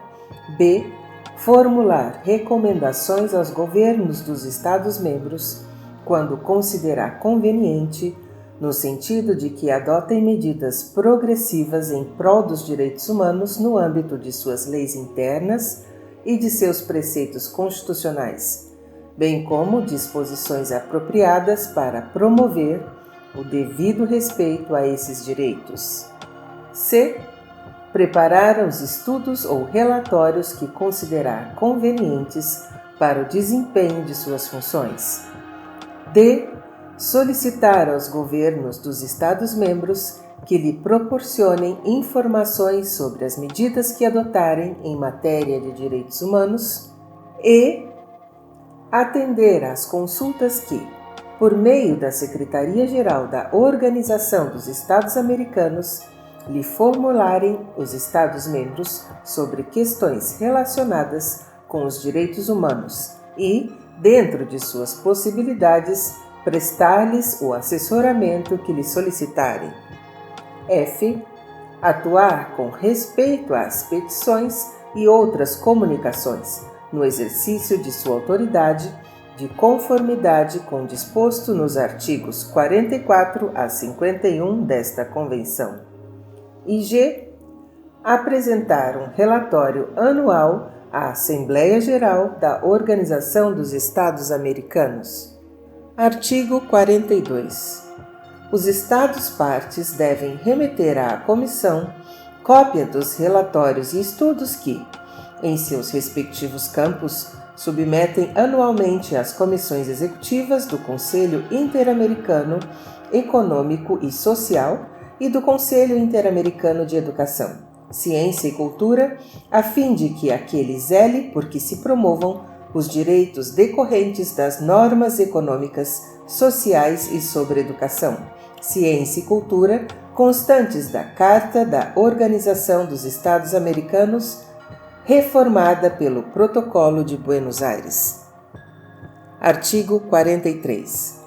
b. Formular recomendações aos governos dos Estados-membros, quando considerar conveniente, no sentido de que adotem medidas progressivas em prol dos direitos humanos no âmbito de suas leis internas e de seus preceitos constitucionais, bem como disposições apropriadas para promover o devido respeito a esses direitos. c. Preparar os estudos ou relatórios que considerar convenientes para o desempenho de suas funções. d. Solicitar aos governos dos Estados-membros que lhe proporcionem informações sobre as medidas que adotarem em matéria de direitos humanos e atender às consultas que, por meio da Secretaria-Geral da Organização dos Estados Americanos, lhe formularem os Estados-membros sobre questões relacionadas com os direitos humanos e, dentro de suas possibilidades, prestar-lhes o assessoramento que lhes solicitarem. f. Atuar com respeito às petições e outras comunicações, no exercício de sua autoridade, de conformidade com o disposto nos artigos 44 a 51 desta Convenção. E g. Apresentar um relatório anual à Assembleia Geral da Organização dos Estados Americanos. Artigo 42. Os Estados-partes devem remeter à Comissão cópia dos relatórios e estudos que, em seus respectivos campos, submetem anualmente às comissões executivas do Conselho Interamericano Econômico e Social e do Conselho Interamericano de Educação, Ciência e Cultura, a fim de que aquele zele por que se promovam os direitos decorrentes das normas econômicas, sociais e sobre educação, ciência e cultura constantes da Carta da Organização dos Estados Americanos, reformada pelo Protocolo de Buenos Aires. Artigo 43.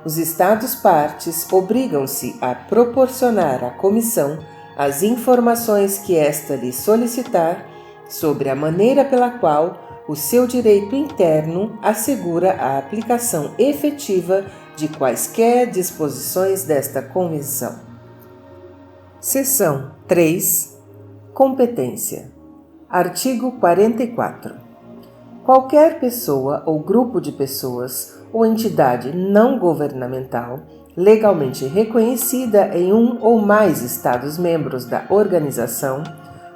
Os Estados-partes obrigam-se a proporcionar à Comissão as informações que esta lhe solicitar sobre a maneira pela qual o seu direito interno assegura a aplicação efetiva de quaisquer disposições desta Convenção. Seção 3. Competência. Artigo 44. Qualquer pessoa ou grupo de pessoas ou entidade não governamental legalmente reconhecida em um ou mais Estados-membros da organização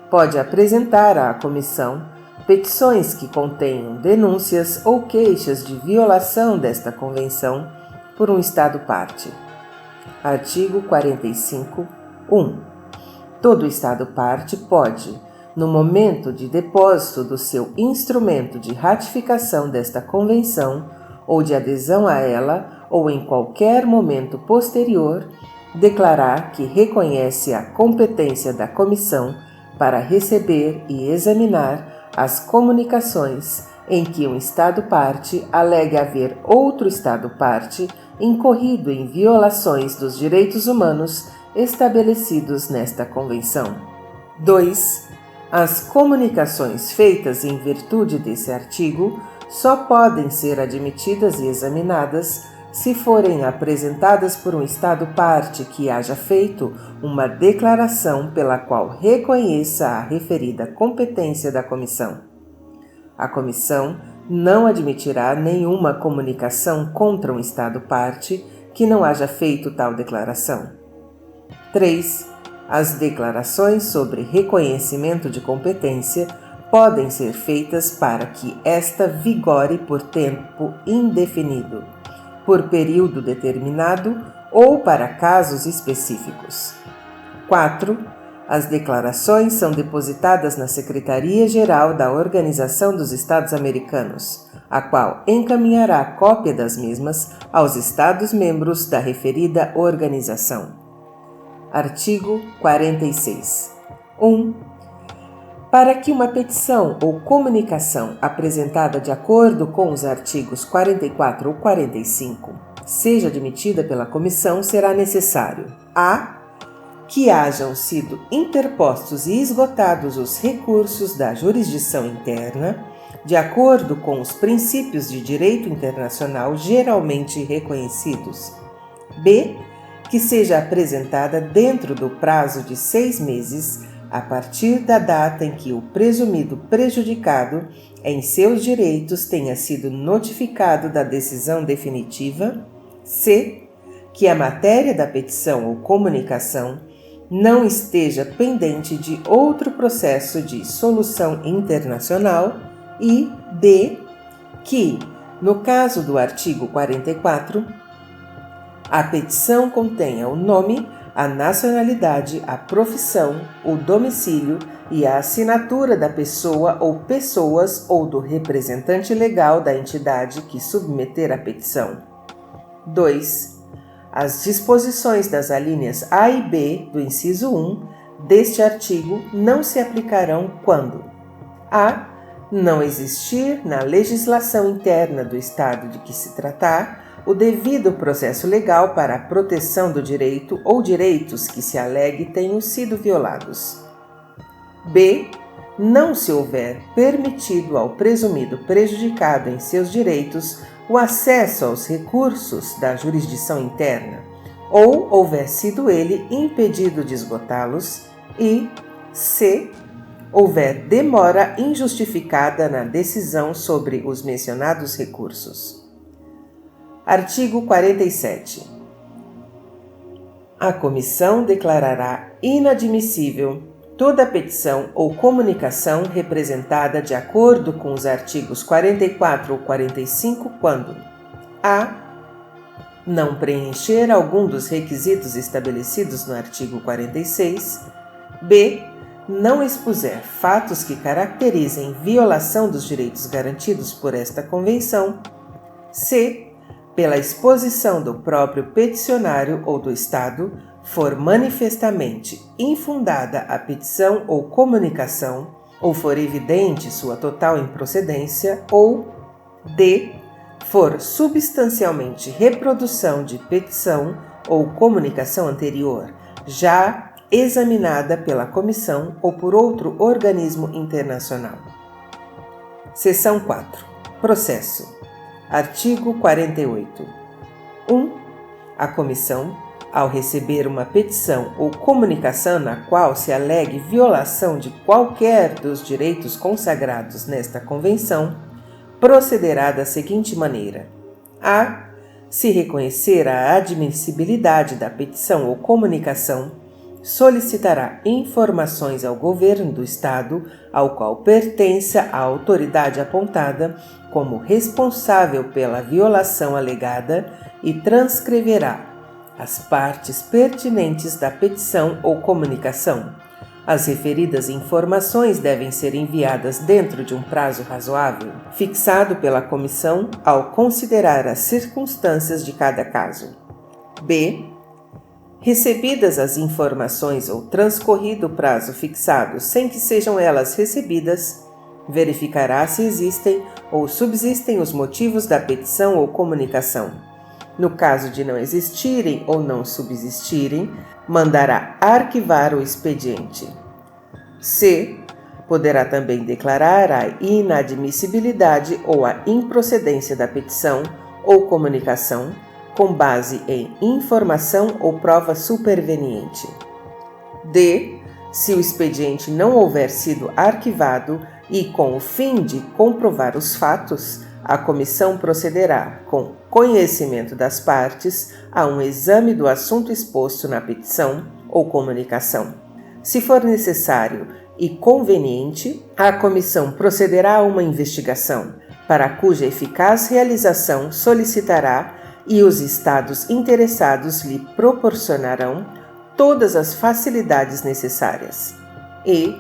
pode apresentar à Comissão petições que contenham denúncias ou queixas de violação desta Convenção por um Estado-parte. Artigo 45. 1. Todo Estado-parte pode, no momento de depósito do seu instrumento de ratificação desta Convenção ou de adesão a ela, ou em qualquer momento posterior, declarar que reconhece a competência da Comissão para receber e examinar as comunicações em que um Estado-parte alegue haver outro Estado-parte incorrido em violações dos direitos humanos estabelecidos nesta Convenção. 2. As comunicações feitas em virtude desse artigo só podem ser admitidas e examinadas se forem apresentadas por um Estado-parte que haja feito uma declaração pela qual reconheça a referida competência da Comissão. A Comissão não admitirá nenhuma comunicação contra um Estado-parte que não haja feito tal declaração. 3. As declarações sobre reconhecimento de competência podem ser feitas para que esta vigore por tempo indefinido, por período determinado ou para casos específicos. 4. As declarações são depositadas na Secretaria-Geral da Organização dos Estados Americanos, a qual encaminhará cópia das mesmas aos Estados-membros da referida organização. Artigo 46. 1. Para que uma petição ou comunicação apresentada de acordo com os artigos 44 ou 45 seja admitida pela Comissão, será necessário: a. Que hajam sido interpostos e esgotados os recursos da jurisdição interna, de acordo com os princípios de direito internacional geralmente reconhecidos. b. Que seja apresentada dentro do prazo de 6 meses, a partir da data em que o presumido prejudicado em seus direitos tenha sido notificado da decisão definitiva. c. Que a matéria da petição ou comunicação não esteja pendente de outro processo de solução internacional. E d. Que, no caso do artigo 44, a petição contenha o nome, a nacionalidade, a profissão, o domicílio e a assinatura da pessoa ou pessoas ou do representante legal da entidade que submeter a petição. 2. As disposições das alíneas A e B do inciso 1 deste artigo não se aplicarão quando: a. Não existir na legislação interna do Estado de que se tratar o devido processo legal para a proteção do direito ou direitos que se alegue tenham sido violados. b. Não se houver permitido ao presumido prejudicado em seus direitos o acesso aos recursos da jurisdição interna, ou houver sido ele impedido de esgotá-los. E c. Houver demora injustificada na decisão sobre os mencionados recursos. Artigo 47. A Comissão declarará inadmissível toda petição ou comunicação representada de acordo com os artigos 44 ou 45 quando: a. Não preencher algum dos requisitos estabelecidos no artigo 46. b. Não expuser fatos que caracterizem violação dos direitos garantidos por esta Convenção. c. Pela exposição do próprio peticionário ou do Estado, for manifestamente infundada a petição ou comunicação, ou for evidente sua total improcedência. Ou d. for substancialmente reprodução de petição ou comunicação anterior, já examinada pela comissão ou por outro organismo internacional. Seção 4. Processo. Artigo 48. 1. A comissão, ao receber uma petição ou comunicação na qual se alegue violação de qualquer dos direitos consagrados nesta Convenção, procederá da seguinte maneira: a. Se reconhecer a admissibilidade da petição ou comunicação, solicitará informações ao governo do Estado ao qual pertença a autoridade apontada como responsável pela violação alegada e transcreverá as partes pertinentes da petição ou comunicação. As referidas informações devem ser enviadas dentro de um prazo razoável, fixado pela comissão ao considerar as circunstâncias de cada caso. B. Recebidas as informações ou transcorrido o prazo fixado sem que sejam elas recebidas, verificará se existem ou subsistem os motivos da petição ou comunicação. No caso de não existirem ou não subsistirem, mandará arquivar o expediente. C. Poderá também declarar a inadmissibilidade ou a improcedência da petição ou comunicação com base em informação ou prova superveniente. D. Se o expediente não houver sido arquivado e com o fim de comprovar os fatos, a comissão procederá, com conhecimento das partes, a um exame do assunto exposto na petição ou comunicação. Se for necessário e conveniente, a comissão procederá a uma investigação, para cuja eficaz realização solicitará e os estados interessados lhe proporcionarão todas as facilidades necessárias. E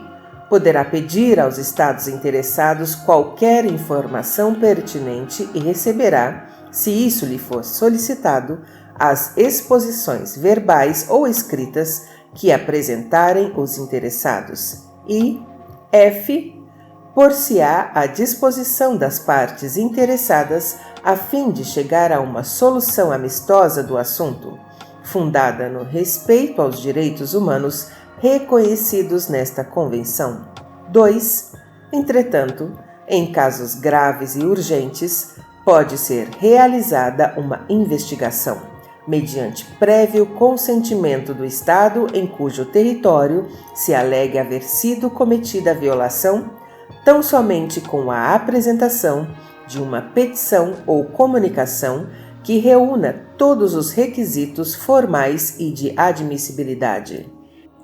poderá pedir aos estados interessados qualquer informação pertinente e receberá, se isso lhe for solicitado, as exposições verbais ou escritas que apresentarem os interessados. E F. Por-se-á à disposição das partes interessadas a fim de chegar a uma solução amistosa do assunto, fundada no respeito aos direitos humanos reconhecidos nesta Convenção. 2. Entretanto, em casos graves e urgentes, pode ser realizada uma investigação, mediante prévio consentimento do Estado em cujo território se alegue haver sido cometida a violação, tão somente com a apresentação de uma petição ou comunicação que reúna todos os requisitos formais e de admissibilidade.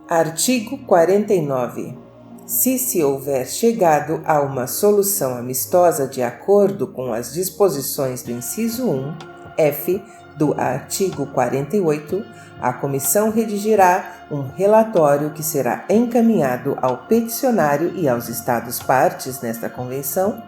Artigo 49. Se houver chegado a uma solução amistosa de acordo com as disposições do inciso 1, F, do artigo 48, a comissão redigirá um relatório que será encaminhado ao peticionário e aos estados partes nesta convenção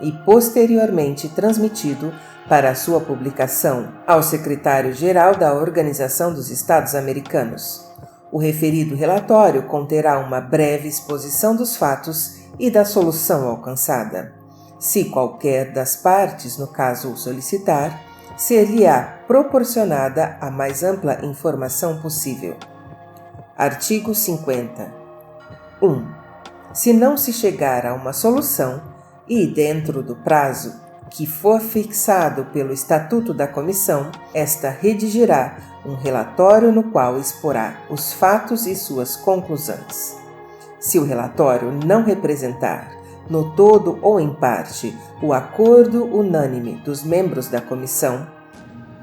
e posteriormente transmitido para sua publicação ao secretário-geral da Organização dos Estados Americanos. O referido relatório conterá uma breve exposição dos fatos e da solução alcançada. Se qualquer das partes, no caso o solicitar, ser-lhe-á proporcionada a mais ampla informação possível. Artigo 50. 1. Se não se chegar a uma solução e, dentro do prazo que for fixado pelo Estatuto da Comissão, esta redigirá um relatório no qual exporá os fatos e suas conclusões. Se o relatório não representar, no todo ou em parte, o acordo unânime dos membros da comissão,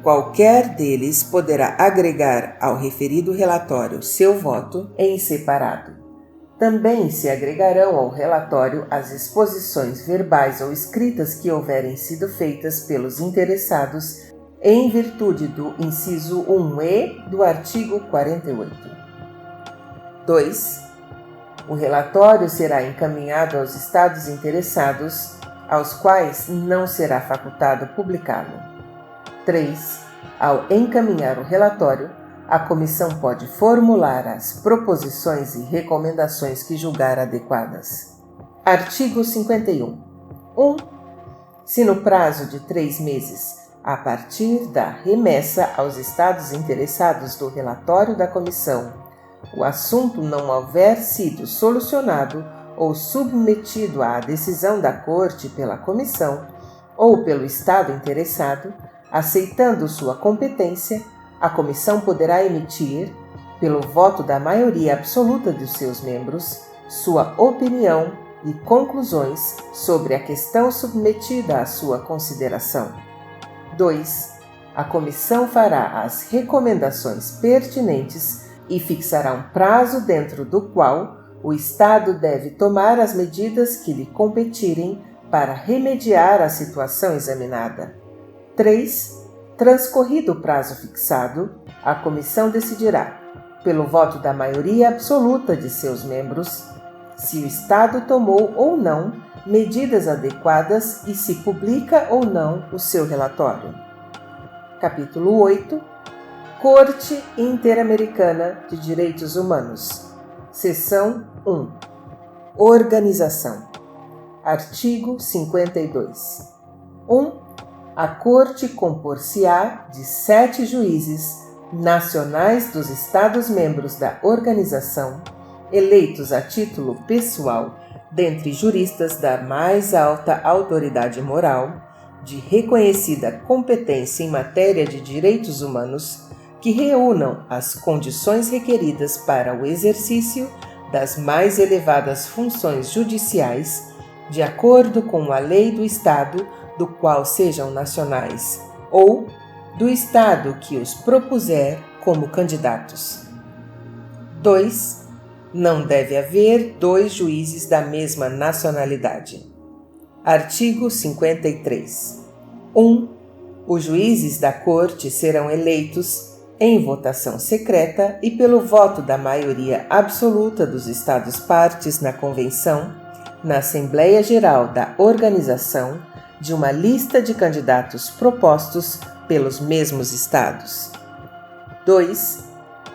qualquer deles poderá agregar ao referido relatório seu voto em separado. Também se agregarão ao relatório as exposições verbais ou escritas que houverem sido feitas pelos interessados em virtude do inciso 1e do artigo 48. 2. O relatório será encaminhado aos estados interessados, aos quais não será facultado publicá-lo. 3. Ao encaminhar o relatório, a comissão pode formular as proposições e recomendações que julgar adequadas. Artigo 51. 1. se no prazo de 3 meses, a partir da remessa aos estados interessados do relatório da comissão, o assunto não houver sido solucionado ou submetido à decisão da Corte pela comissão ou pelo estado interessado, aceitando sua competência, a comissão poderá emitir, pelo voto da maioria absoluta dos seus membros, sua opinião e conclusões sobre a questão submetida à sua consideração. 2. A comissão fará as recomendações pertinentes e fixará um prazo dentro do qual o Estado deve tomar as medidas que lhe competirem para remediar a situação examinada. 3. Transcorrido o prazo fixado, a comissão decidirá, pelo voto da maioria absoluta de seus membros, se o Estado tomou ou não medidas adequadas e se publica ou não o seu relatório. Capítulo 8. Corte Interamericana de Direitos Humanos. Seção 1. Organização. Artigo 52. 1. A Corte compor-se-á de 7 juízes nacionais dos Estados-membros da organização, eleitos a título pessoal dentre juristas da mais alta autoridade moral, de reconhecida competência em matéria de direitos humanos, que reúnam as condições requeridas para o exercício das mais elevadas funções judiciais, de acordo com a lei do Estado do qual sejam nacionais, ou do Estado que os propuser como candidatos. 2. Não deve haver 2 juízes da mesma nacionalidade. Artigo 53. 1. Os juízes da Corte serão eleitos em votação secreta e pelo voto da maioria absoluta dos Estados-partes na Convenção, na Assembleia Geral da Organização, de uma lista de candidatos propostos pelos mesmos Estados. 2.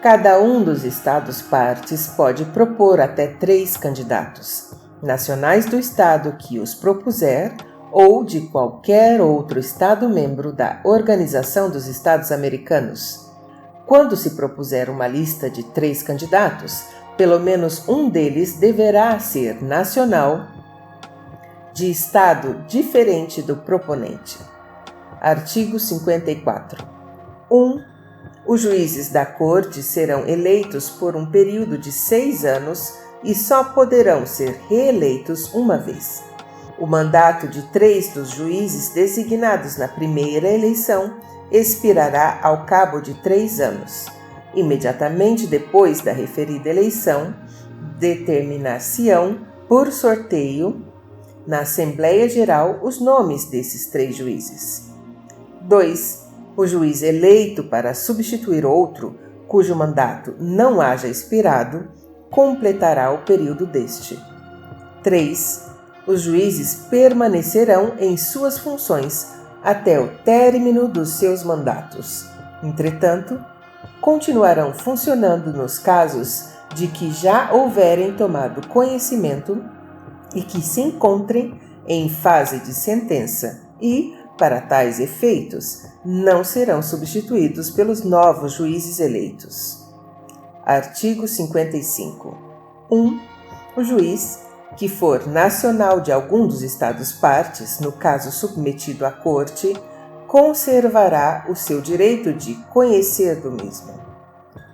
Cada um dos Estados-partes pode propor até 3 candidatos, nacionais do Estado que os propuser ou de qualquer outro Estado-membro da Organização dos Estados Americanos. Quando se propuser uma lista de 3 candidatos, pelo menos um deles deverá ser nacional de Estado diferente do proponente. Artigo 54. 1. Os juízes da Corte serão eleitos por um período de 6 anos e só poderão ser reeleitos uma vez. O mandato de 3 dos juízes designados na primeira eleição expirará ao cabo de 3 anos. Imediatamente depois da referida eleição, determinar-se-ão, por sorteio, na Assembleia Geral, os nomes desses 3 juízes. 2. O juiz eleito para substituir outro, cujo mandato não haja expirado, completará o período deste. 3. Os juízes permanecerão em suas funções até o término dos seus mandatos. Entretanto, continuarão funcionando nos casos de que já houverem tomado conhecimento e que se encontrem em fase de sentença e, para tais efeitos, não serão substituídos pelos novos juízes eleitos. Artigo 55. 1. O juiz que for nacional de algum dos Estados-partes, no caso submetido à Corte, conservará o seu direito de conhecer do mesmo.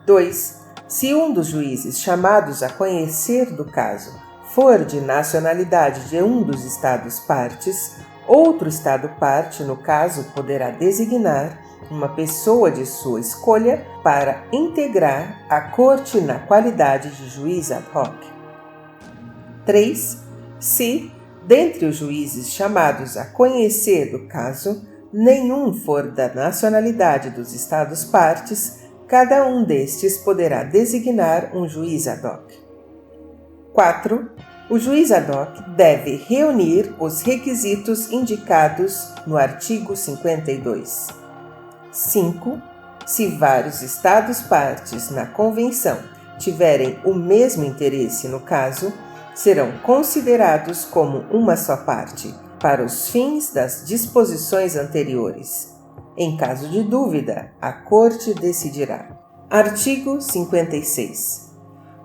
2. Se um dos juízes chamados a conhecer do caso for de nacionalidade de um dos Estados-partes, outro Estado-parte, no caso, poderá designar uma pessoa de sua escolha para integrar a Corte na qualidade de juiz ad hoc. 3. Se, dentre os juízes chamados a conhecer do caso, nenhum for da nacionalidade dos Estados-partes, cada um destes poderá designar um juiz ad hoc. 4. O juiz ad hoc deve reunir os requisitos indicados no artigo 52. 5. Se vários Estados-partes na Convenção tiverem o mesmo interesse no caso, serão considerados como uma só parte, para os fins das disposições anteriores. Em caso de dúvida, a Corte decidirá. Artigo 56.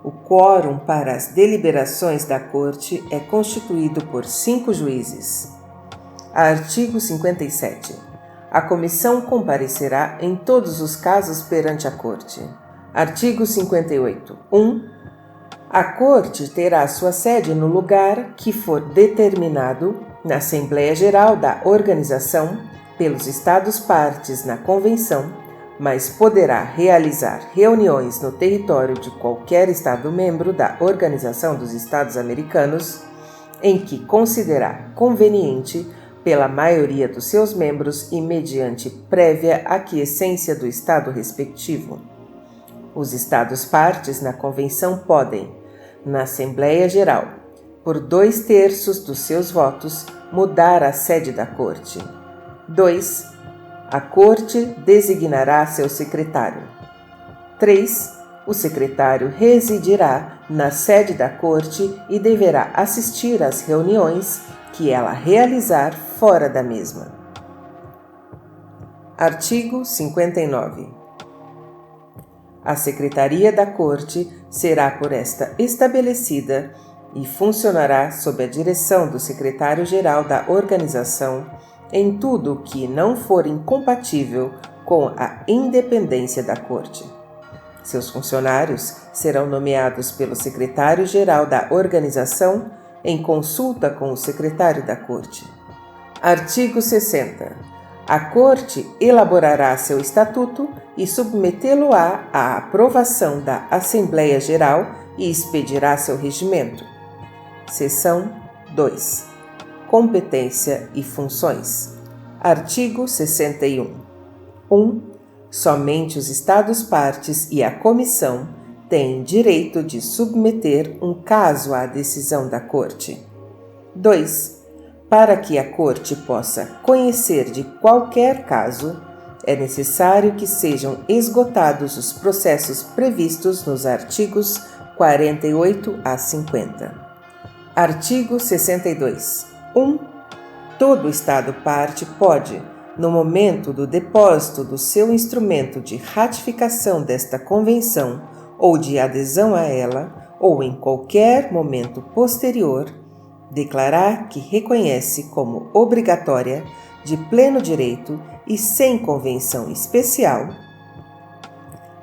O quórum para as deliberações da Corte é constituído por 5 juízes. Artigo 57. A comissão comparecerá em todos os casos perante a Corte. Artigo 58. 1. A Corte terá sua sede no lugar que for determinado na Assembleia Geral da Organização pelos Estados-partes na Convenção, mas poderá realizar reuniões no território de qualquer Estado-membro da Organização dos Estados Americanos em que considerar conveniente pela maioria dos seus membros e mediante prévia aquiescência do Estado respectivo. Os Estados-partes na Convenção podem, na Assembleia Geral, por 2/3 dos seus votos, mudar a sede da Corte. 2. A Corte designará seu secretário. 3. O secretário residirá na sede da Corte e deverá assistir às reuniões que ela realizar fora da mesma. Artigo 59. A Secretaria da Corte será por esta estabelecida e funcionará sob a direção do Secretário-Geral da Organização em tudo que não for incompatível com a independência da Corte. Seus funcionários serão nomeados pelo Secretário-Geral da Organização em consulta com o Secretário da Corte. Artigo 60. A Corte elaborará seu estatuto e submetê-lo-á à aprovação da Assembleia Geral e expedirá seu regimento. Seção 2. Competência e funções. Artigo 61. 1. Somente os Estados-partes e a Comissão têm direito de submeter um caso à decisão da Corte. 2. Para que a Corte possa conhecer de qualquer caso, é necessário que sejam esgotados os processos previstos nos artigos 48 a 50. Artigo 62. 1. Todo Estado-parte pode, no momento do depósito do seu instrumento de ratificação desta Convenção ou de adesão a ela, ou em qualquer momento posterior, declarar que reconhece como obrigatória, de pleno direito e sem convenção especial,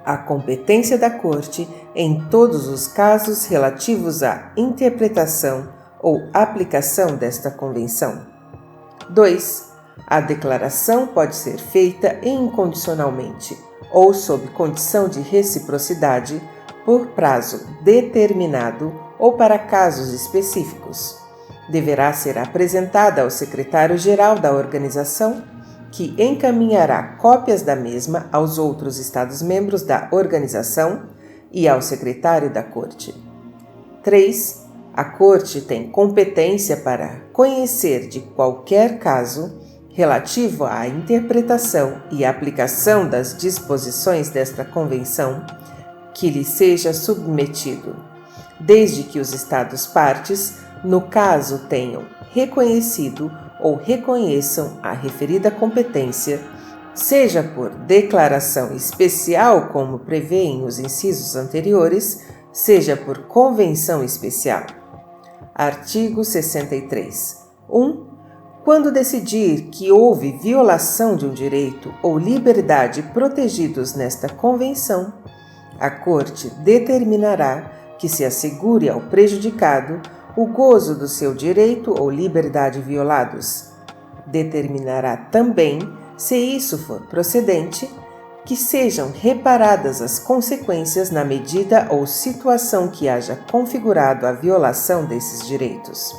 a competência da Corte em todos os casos relativos à interpretação ou aplicação desta Convenção. 2. A declaração pode ser feita incondicionalmente ou sob condição de reciprocidade por prazo determinado ou para casos específicos. Deverá ser apresentada ao secretário-geral da organização, que encaminhará cópias da mesma aos outros Estados-membros da organização e ao secretário da Corte. 3. A Corte tem competência para conhecer de qualquer caso relativo à interpretação e aplicação das disposições desta Convenção que lhe seja submetido, desde que os Estados-partes, no caso, tenham reconhecido ou reconheçam a referida competência, seja por declaração especial, como prevêem os incisos anteriores, seja por convenção especial. Artigo 63. 1. Quando decidir que houve violação de um direito ou liberdade protegidos nesta Convenção, a Corte determinará que se assegure ao prejudicado o gozo do seu direito ou liberdade violados. Determinará também, se isso for procedente, que sejam reparadas as consequências na medida ou situação que haja configurado a violação desses direitos,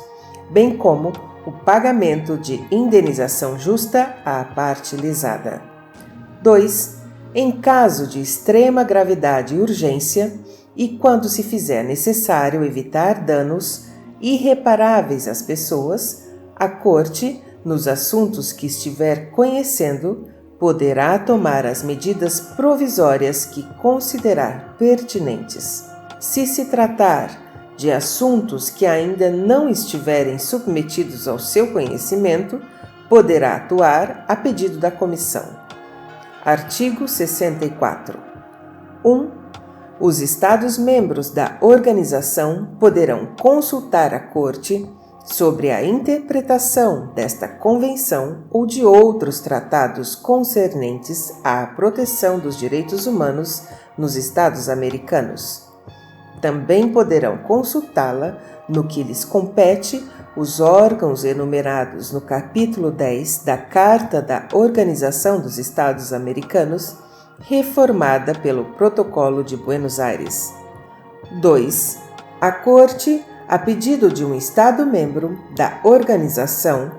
bem como o pagamento de indenização justa à parte lesada. 2. Em caso de extrema gravidade e urgência, e quando se fizer necessário evitar danos irreparáveis às pessoas, a Corte, nos assuntos que estiver conhecendo, poderá tomar as medidas provisórias que considerar pertinentes. Se se tratar de assuntos que ainda não estiverem submetidos ao seu conhecimento, poderá atuar a pedido da Comissão. Artigo 64. 1. Os Estados-membros da organização poderão consultar a Corte sobre a interpretação desta Convenção ou de outros tratados concernentes à proteção dos direitos humanos nos Estados americanos. Também poderão consultá-la no que lhes compete os órgãos enumerados no capítulo 10 da Carta da Organização dos Estados Americanos, reformada pelo Protocolo de Buenos Aires. 2. A Corte, a pedido de um Estado-membro da organização,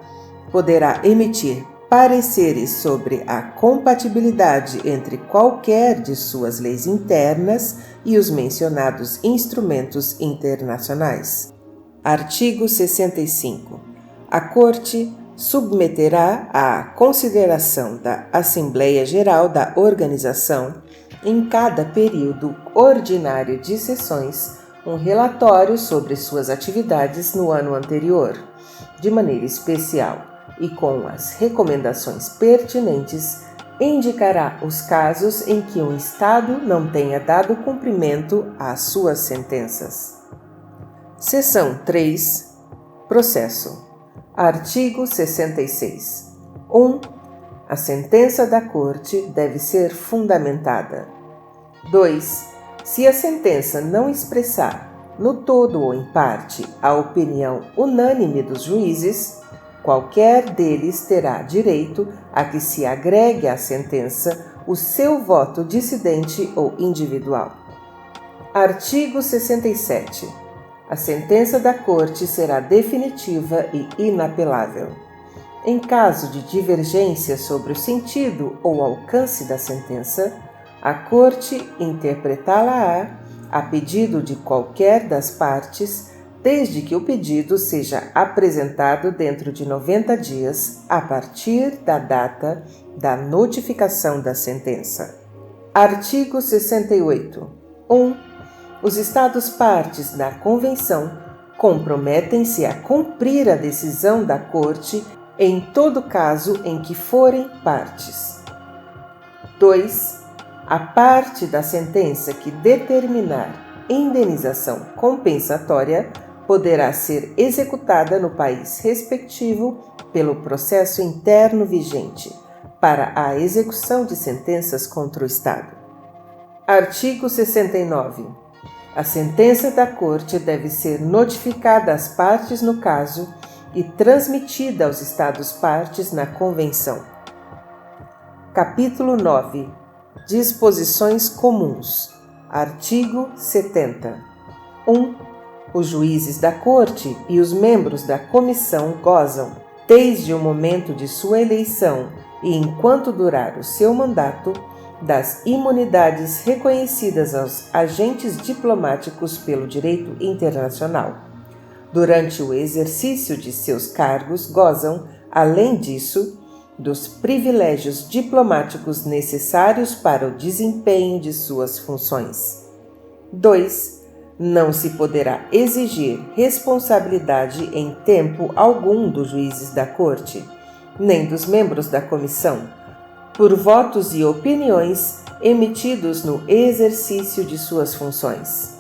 poderá emitir pareceres sobre a compatibilidade entre qualquer de suas leis internas e os mencionados instrumentos internacionais. Artigo 65. A Corte submeterá à consideração da Assembleia Geral da Organização, em cada período ordinário de sessões, um relatório sobre suas atividades no ano anterior, de maneira especial e com as recomendações pertinentes, indicará os casos em que um Estado não tenha dado cumprimento às suas sentenças. Seção 3. Processo. Artigo 66. 1. A sentença da Corte deve ser fundamentada. 2. Se a sentença não expressar, no todo ou em parte, a opinião unânime dos juízes, qualquer deles terá direito a que se agregue à sentença o seu voto dissidente ou individual. Artigo 67. A sentença da Corte será definitiva e inapelável. Em caso de divergência sobre o sentido ou alcance da sentença, a Corte interpretá-la-á a pedido de qualquer das partes, desde que o pedido seja apresentado dentro de 90 dias a partir da data da notificação da sentença. Artigo 68. 1. Os Estados-partes da Convenção comprometem-se a cumprir a decisão da Corte em todo caso em que forem partes. 2. A parte da sentença que determinar indenização compensatória poderá ser executada no país respectivo pelo processo interno vigente para a execução de sentenças contra o Estado. Artigo 69. A sentença da Corte deve ser notificada às partes no caso e transmitida aos Estados-partes na Convenção. Capítulo 9. Disposições comuns. Artigo 70. 1. Os juízes da Corte e os membros da Comissão gozam, desde o momento de sua eleição e enquanto durar o seu mandato, das imunidades reconhecidas aos agentes diplomáticos pelo direito internacional. Durante o exercício de seus cargos, gozam, além disso, dos privilégios diplomáticos necessários para o desempenho de suas funções. 2. Não se poderá exigir responsabilidade em tempo algum dos juízes da Corte, nem dos membros da Comissão, por votos e opiniões emitidos no exercício de suas funções.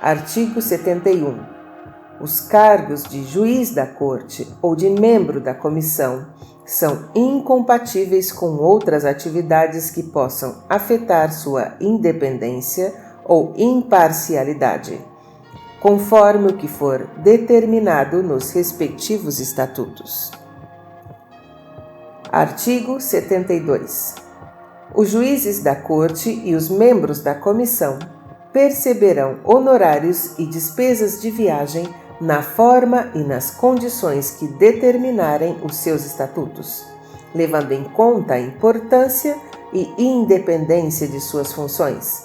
Artigo 71. Os cargos de juiz da Corte ou de membro da Comissão são incompatíveis com outras atividades que possam afetar sua independência ou imparcialidade, conforme o que for determinado nos respectivos estatutos. Artigo 72. Os juízes da Corte e os membros da Comissão perceberão honorários e despesas de viagem na forma e nas condições que determinarem os seus estatutos, levando em conta a importância e independência de suas funções.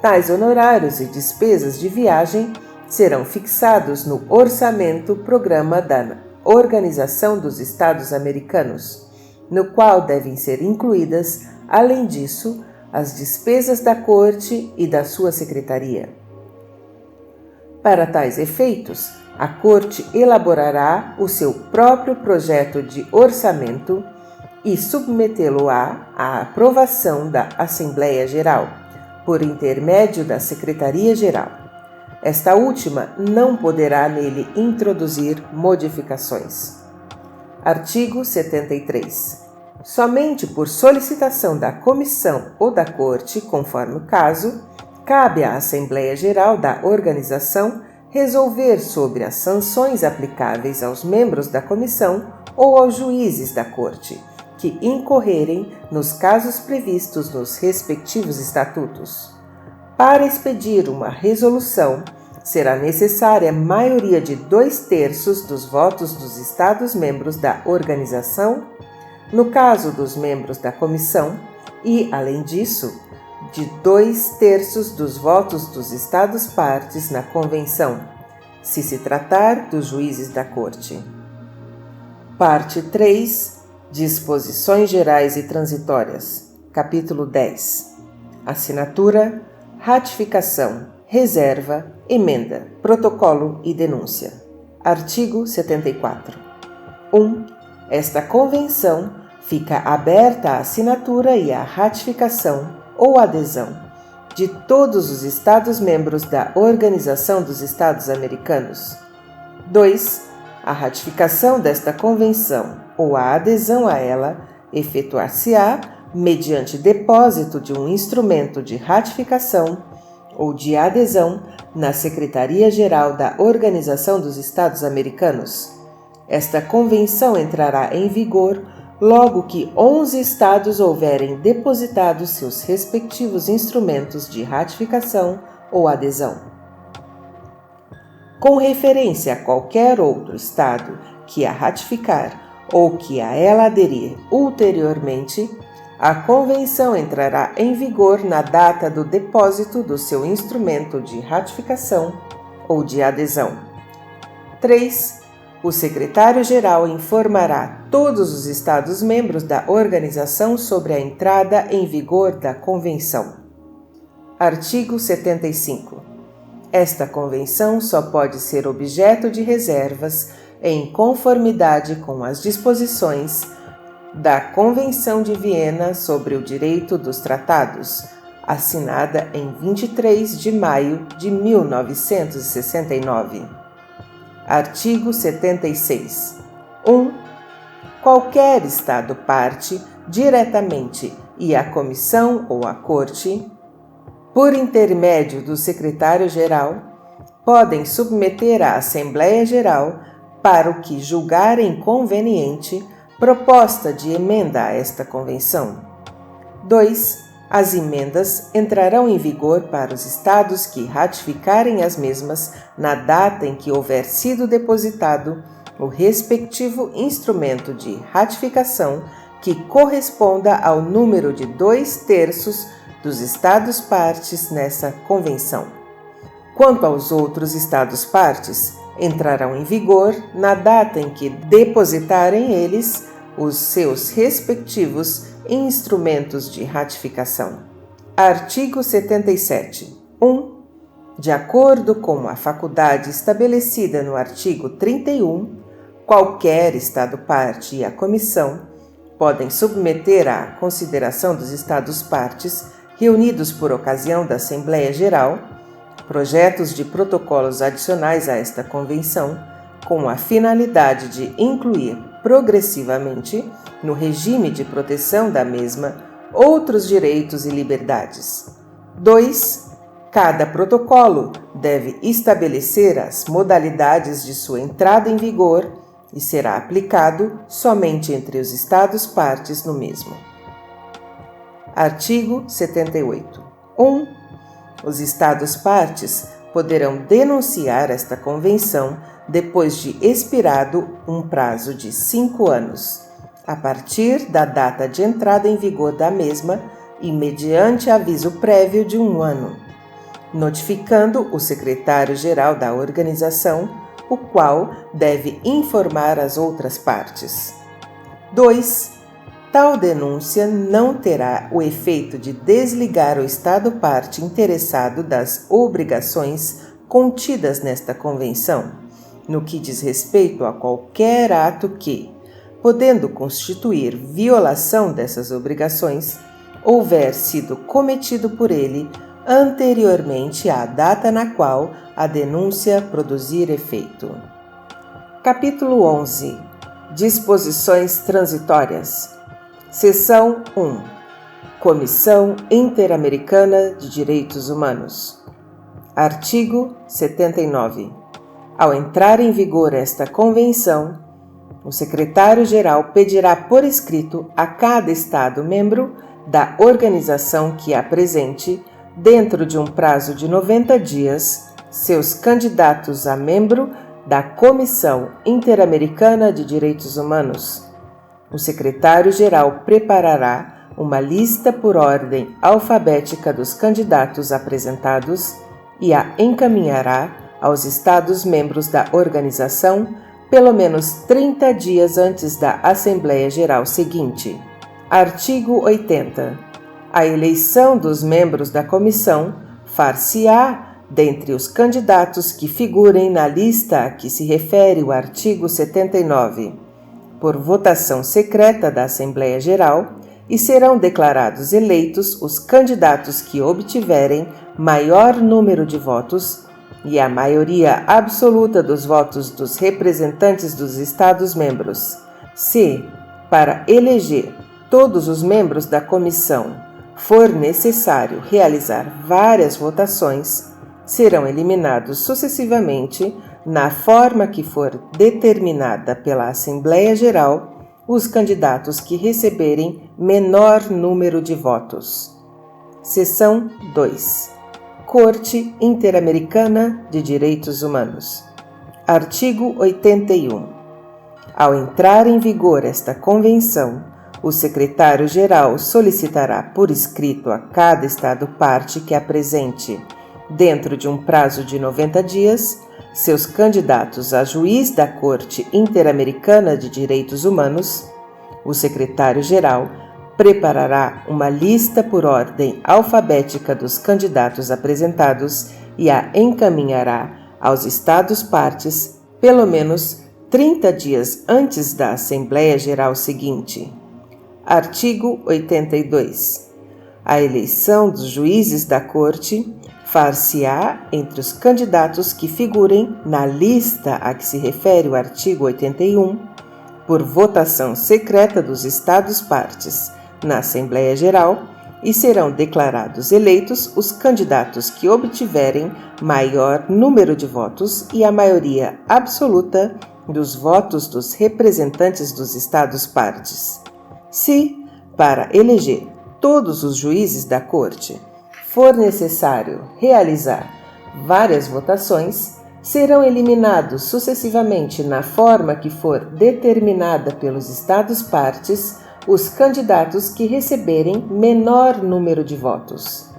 Tais honorários e despesas de viagem serão fixados no orçamento-programa da Organização dos Estados Americanos, no qual devem ser incluídas, além disso, as despesas da Corte e da sua secretaria. Para tais efeitos, a Corte elaborará o seu próprio projeto de orçamento e submetê-lo-á à aprovação da Assembleia Geral, por intermédio da Secretaria-Geral. Esta última não poderá nele introduzir modificações. Artigo 73. Somente por solicitação da Comissão ou da Corte, conforme o caso, cabe à Assembleia Geral da Organização resolver sobre as sanções aplicáveis aos membros da Comissão ou aos juízes da Corte, que incorrerem nos casos previstos nos respectivos estatutos. Para expedir uma resolução, será necessária maioria de 2/3 dos votos dos Estados-membros da organização, no caso dos membros da Comissão, e, além disso, de 2/3 dos votos dos Estados-partes na Convenção, se se tratar dos juízes da Corte. Parte 3. Disposições Gerais e Transitórias. Capítulo 10. Assinatura, ratificação, reserva, emenda, protocolo e denúncia. Artigo 74. 1. Esta Convenção fica aberta à assinatura e à ratificação ou adesão de todos os Estados-membros da Organização dos Estados Americanos. 2. A ratificação desta Convenção ou a adesão a ela efetuar-se-á mediante depósito de um instrumento de ratificação ou de adesão na Secretaria-Geral da Organização dos Estados Americanos. Esta Convenção entrará em vigor logo que 11 estados houverem depositado seus respectivos instrumentos de ratificação ou adesão. Com referência a qualquer outro estado que a ratificar ou que a ela aderir ulteriormente, a Convenção entrará em vigor na data do depósito do seu instrumento de ratificação ou de adesão. 3. O secretário-geral informará todos os Estados-membros da organização sobre a entrada em vigor da Convenção. Artigo 75. Esta Convenção só pode ser objeto de reservas em conformidade com as disposições da Convenção de Viena sobre o Direito dos Tratados, assinada em 23 de maio de 1969. Artigo 76. 1. Qualquer Estado parte, diretamente, e a Comissão ou a Corte, por intermédio do Secretário-Geral, podem submeter à Assembleia Geral, para o que julgarem conveniente, proposta de emenda a esta Convenção. 2. As emendas entrarão em vigor para os Estados que ratificarem as mesmas na data em que houver sido depositado o respectivo instrumento de ratificação que corresponda ao número de 2/3 dos Estados-partes nessa Convenção. Quanto aos outros Estados-partes, entrarão em vigor na data em que depositarem eles os seus respectivos instrumentos de ratificação. Artigo 77. 1. De acordo com a faculdade estabelecida no artigo 31, qualquer Estado-parte e a Comissão podem submeter à consideração dos Estados-partes reunidos por ocasião da Assembleia Geral projetos de protocolos adicionais a esta Convenção, com a finalidade de incluir progressivamente no regime de proteção da mesma outros direitos e liberdades. 2. Cada protocolo deve estabelecer as modalidades de sua entrada em vigor e será aplicado somente entre os Estados-partes no mesmo. Artigo 78. 1. Os Estados-partes poderão denunciar esta Convenção depois de expirado um prazo de 5 anos, a partir da data de entrada em vigor da mesma e mediante aviso prévio de 1 ano, notificando o secretário-geral da organização, o qual deve informar as outras partes. 2. Tal denúncia não terá o efeito de desligar o Estado-parte interessado das obrigações contidas nesta Convenção, no que diz respeito a qualquer ato que, podendo constituir violação dessas obrigações, houver sido cometido por ele anteriormente à data na qual a denúncia produzir efeito. Capítulo 11. Disposições transitórias. Seção 1. Comissão Interamericana de Direitos Humanos. Artigo 79. Ao entrar em vigor esta Convenção, o secretário-geral pedirá por escrito a cada Estado-membro da organização que apresente, dentro de um prazo de 90 dias, seus candidatos a membro da Comissão Interamericana de Direitos Humanos. O secretário-geral preparará uma lista por ordem alfabética dos candidatos apresentados e a encaminhará aos Estados-membros da organização pelo menos 30 dias antes da Assembleia Geral seguinte. Artigo 80. A eleição dos membros da comissão far-se-á dentre os candidatos que figurem na lista a que se refere o artigo 79, por votação secreta da Assembleia Geral, e serão declarados eleitos os candidatos que obtiverem maior número de votos e a maioria absoluta dos votos dos representantes dos Estados-membros. Se, para eleger todos os membros da comissão, for necessário realizar várias votações, serão eliminados sucessivamente, na forma que for determinada pela Assembleia Geral, os candidatos que receberem menor número de votos. Seção 2. Corte Interamericana de Direitos Humanos. Artigo 81. Ao entrar em vigor esta Convenção, o secretário-geral solicitará por escrito a cada Estado-parte que apresente, dentro de um prazo de 90 dias, seus candidatos a juiz da Corte Interamericana de Direitos Humanos. O secretário-geral preparará uma lista por ordem alfabética dos candidatos apresentados e a encaminhará aos Estados-partes pelo menos 30 dias antes da Assembleia Geral seguinte. Artigo 82. A eleição dos juízes da Corte far-se-á entre os candidatos que figurem na lista a que se refere o artigo 81, por votação secreta dos Estados-partes na Assembleia Geral, e serão declarados eleitos os candidatos que obtiverem maior número de votos e a maioria absoluta dos votos dos representantes dos Estados-partes. Se, para eleger todos os juízes da Corte, for necessário realizar várias votações, serão eliminados sucessivamente, na forma que for determinada pelos Estados-partes, os candidatos que receberem menor número de votos.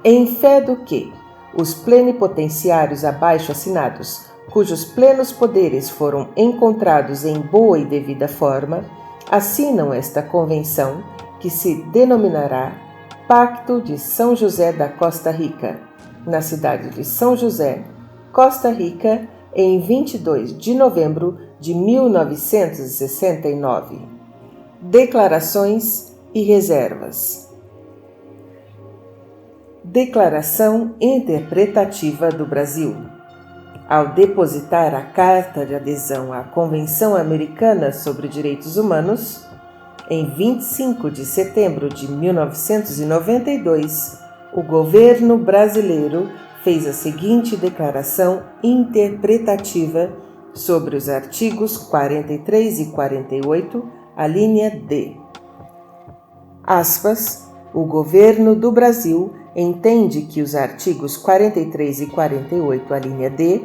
Em fé do que os plenipotenciários abaixo assinados, cujos plenos poderes foram encontrados em boa e devida forma, assinam esta convenção, que se denominará Pacto de São José da Costa Rica, na cidade de São José, Costa Rica, em 22 de novembro de 1969. Declarações e reservas. Declaração Interpretativa do Brasil. Ao depositar a Carta de Adesão à Convenção Americana sobre Direitos Humanos, em 25 de setembro de 1992, o governo brasileiro fez a seguinte declaração interpretativa sobre os artigos 43 e 48, a linha D. Aspas, o governo do Brasil entende que os artigos 43 e 48, a linha D,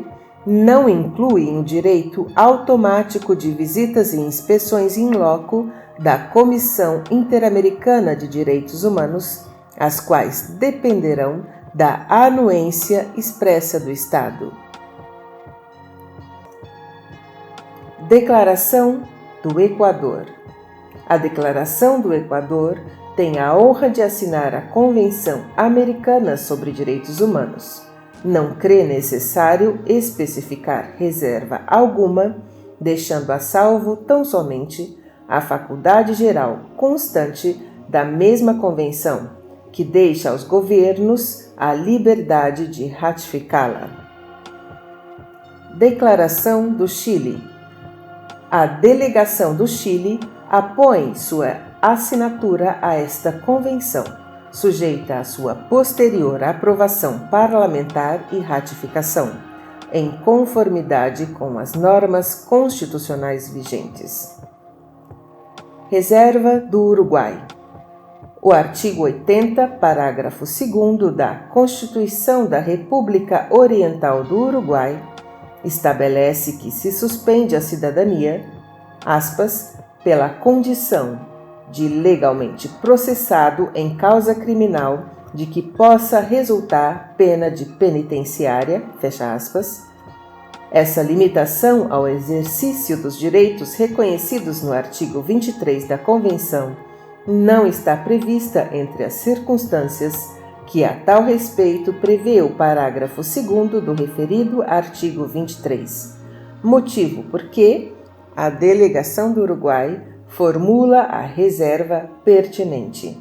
não incluem o direito automático de visitas e inspeções in loco da Comissão Interamericana de Direitos Humanos, as quais dependerão da anuência expressa do Estado. Declaração do Equador. A Declaração do Equador tem a honra de assinar a Convenção Americana sobre Direitos Humanos. não crê necessário especificar reserva alguma, deixando a salvo tão somente a faculdade geral constante da mesma Convenção, que deixa aos governos a liberdade de ratificá-la. Declaração do Chile. A delegação do Chile apõe sua assinatura a esta convenção, sujeita à sua posterior aprovação parlamentar e ratificação, em conformidade com as normas constitucionais vigentes. Reserva do Uruguai. O artigo 80, parágrafo 2º da Constituição da República Oriental do Uruguai estabelece que se suspende a cidadania, aspas, pela condição de legalmente processado em causa criminal de que possa resultar pena de penitenciária, fecha aspas. Essa limitação ao exercício dos direitos reconhecidos no artigo 23 da Convenção não está prevista entre as circunstâncias que a tal respeito prevê o parágrafo 2º do referido artigo 23, motivo porque a delegação do Uruguai formula a reserva pertinente.